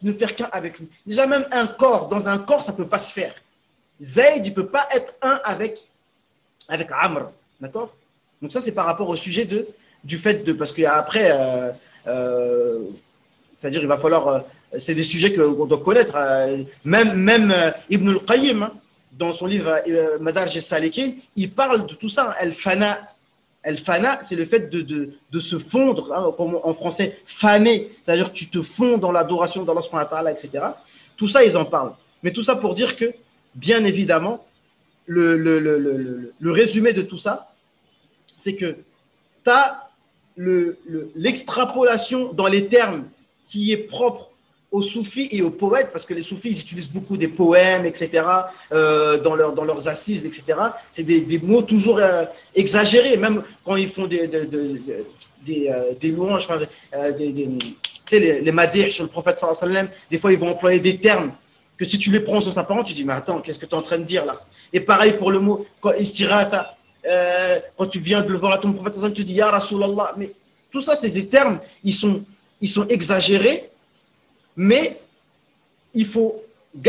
ne faire qu'un avec lui? Déjà même un corps, dans un corps, ça ne peut pas se faire. Zayd, il ne peut pas être un avec Amr. D'accord? Donc ça, c'est par rapport au sujet du fait de... Parce qu'après, c'est-à-dire il va falloir... c'est des sujets qu'on doit connaître. Même Ibn al-Qayyim, hein, dans son livre Madarj al-Salikin, il parle de tout ça. Al-Fana. Al-Fana, c'est le fait de se fondre, hein, comme en français, faner. C'est-à-dire que tu te fonds dans l'adoration d'Allah subhanahu wa ta'ala, etc. Tout ça, ils en parlent. Mais tout ça pour dire que, bien évidemment, le résumé de tout ça, c'est que tu as l'extrapolation dans les termes qui est propre aux soufis et aux poètes, parce que les soufis, ils utilisent beaucoup des poèmes, etc., dans leurs assises, etc. C'est des mots toujours exagérés, même quand ils font des louanges, enfin, tu sais, les madih sur le prophète sallallahu alayhi wa sallam, des fois, ils vont employer des termes que si tu les prends sans sa parole, tu dis, mais attends, qu'est-ce que tu es en train de dire là? Et pareil pour le mot istiratha, quand tu viens de le voir à ton prophète sallallahu alayhi wa sallam, tu dis, ya Rasulallah, mais tout ça, c'est des termes, ils sont ils sont exagérés, mais il faut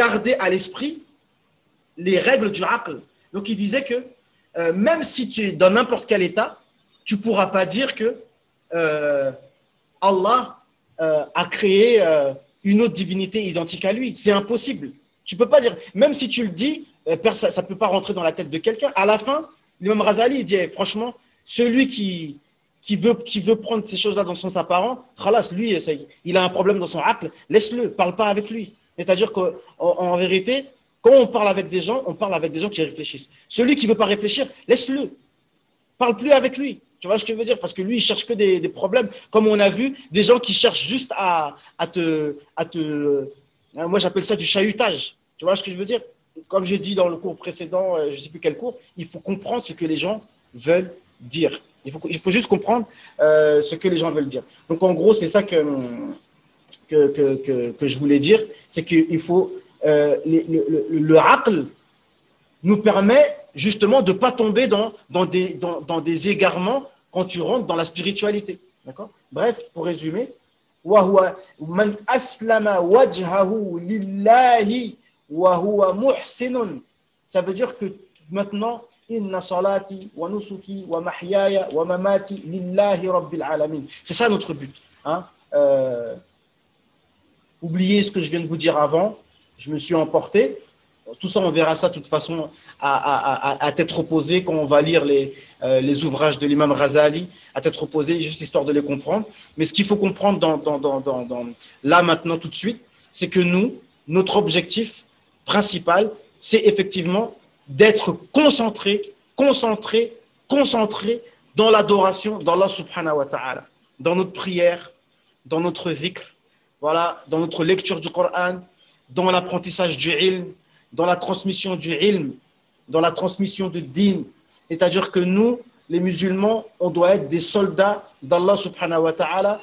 garder à l'esprit les règles du aql. Donc, il disait que même si tu es dans n'importe quel état, tu ne pourras pas dire que Allah a créé une autre divinité identique à lui. C'est impossible. Tu ne peux pas dire, même si tu le dis, ça ne peut pas rentrer dans la tête de quelqu'un. À la fin, l'imam Razali il dit, franchement, celui qui veut prendre ces choses-là dans son sens apparent, khalas, lui, il a un problème dans son aql, laisse-le, parle pas avec lui. C'est-à-dire qu'en vérité, quand on parle avec des gens, on parle avec des gens qui réfléchissent. Celui qui ne veut pas réfléchir, laisse-le. Parle plus avec lui. Tu vois ce que je veux dire? Parce que lui, il cherche que des problèmes. Comme on a vu, des gens qui cherchent juste à te. Moi, j'appelle ça du chahutage. Tu vois ce que je veux dire? Comme j'ai dit dans le cours précédent, je ne sais plus quel cours, il faut comprendre ce que les gens veulent dire. Il faut juste comprendre ce que les gens veulent dire. Donc, en gros, c'est ça que je voulais dire. C'est qu'il faut. Le aql nous permet justement de ne pas tomber dans des égarements quand tu rentres dans la spiritualité. D'accord? Bref, pour résumer, man aslama wajhahu lillahi wa huwa muhsinun. Ça veut dire que maintenant, inna salati wa nusuki wa mahyaya wa mamati lillahi rabbil alamin. C'est ça notre but. Hein? Oubliez ce que je viens de vous dire avant. Je me suis emporté. Tout ça, on verra ça de toute façon à tête reposée quand on va lire les ouvrages de l'imam Razali, à tête reposée, juste histoire de les comprendre. Mais ce qu'il faut comprendre là, maintenant, tout de suite, c'est que nous, notre objectif principal, c'est effectivement d'être concentré dans l'adoration d'Allah subhanahu wa ta'ala, dans notre prière, dans notre dhikr, voilà, dans notre lecture du Coran, dans l'apprentissage du ilm, dans la transmission du ilm, dans la transmission du din. C'est-à-dire que nous, les musulmans, on doit être des soldats d'Allah subhanahu wa ta'ala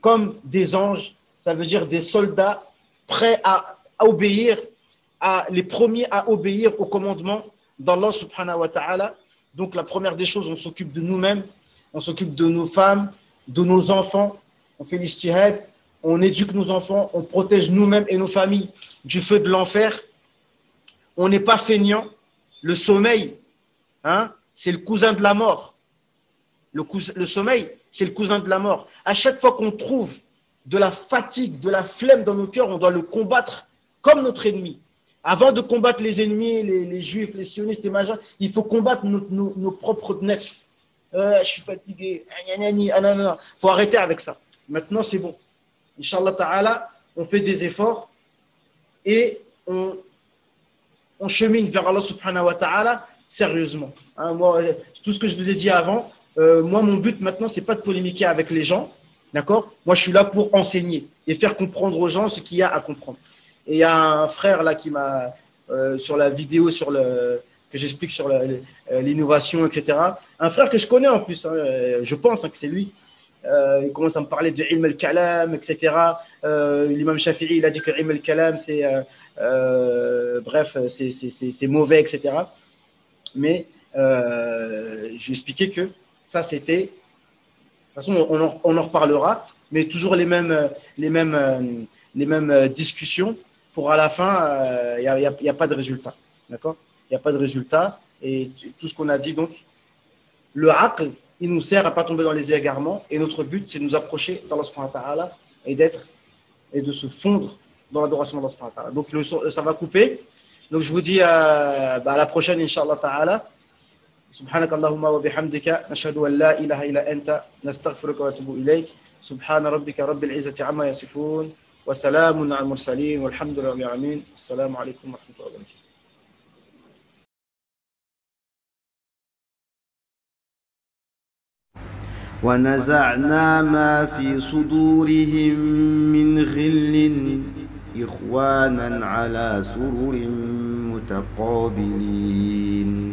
comme des anges. Ça veut dire des soldats prêts à obéir, les premiers à obéir au commandement d'Allah subhanahu wa ta'ala. Donc la première des choses, on s'occupe de nous-mêmes, on s'occupe de nos femmes, de nos enfants, on fait l'ijtihad, on éduque nos enfants, on protège nous-mêmes et nos familles du feu de l'enfer. On n'est pas feignant. Le sommeil, hein, c'est le cousin de la mort. Le sommeil, c'est le cousin de la mort. À chaque fois qu'on trouve de la fatigue, de la flemme dans nos cœurs, on doit le combattre comme notre ennemi. Avant de combattre les ennemis, les juifs, les sionistes, les majeurs, il faut combattre nos propres nefs. Je suis fatigué. Il faut arrêter avec ça. Maintenant, c'est bon. Inch'Allah ta'ala, on fait des efforts et on chemine vers Allah subhanahu wa ta'ala sérieusement. Hein, moi, tout ce que je vous ai dit avant, moi, mon but maintenant, ce n'est pas de polémiquer avec les gens. D'accord? Moi, je suis là pour enseigner et faire comprendre aux gens ce qu'il y a à comprendre. Et il y a un frère là qui m'a, sur la vidéo que j'explique sur l'innovation, etc. Un frère que je connais en plus, hein, je pense que c'est lui. Il commence à me parler de ilm al-kalam, etc. L'imam Shafi'i, il a dit que ilm al-kalam, c'est mauvais, etc. Mais je lui expliquais que ça, c'était… De toute façon, on en reparlera, mais toujours les mêmes discussions. Pour à la fin, il n'y a pas de résultat. D'accord? Il n'y a pas de résultat. Et tout ce qu'on a dit, donc, le aql, il nous sert à ne pas tomber dans les égarements. Et notre but, c'est de nous approcher d'Allah subhanahu wa ta'ala et de se fondre dans l'adoration d'Allah subhanahu wa ta'ala. Donc, ça va couper. Donc, je vous dis à la prochaine, Inch'Allah ta'ala. سبحانك اللهم وبحمدك نشهد أن لا إله إلا أنت نستغفرك ونتوب إليك سبحان ربك رب العزة عما يصفون وسلام على المرسلين والحمد لله رب العالمين السلام عليكم ورحمة الله وبركاته. ونزعنا ما في صدورهم من غل إخوانا على سرر متقابلين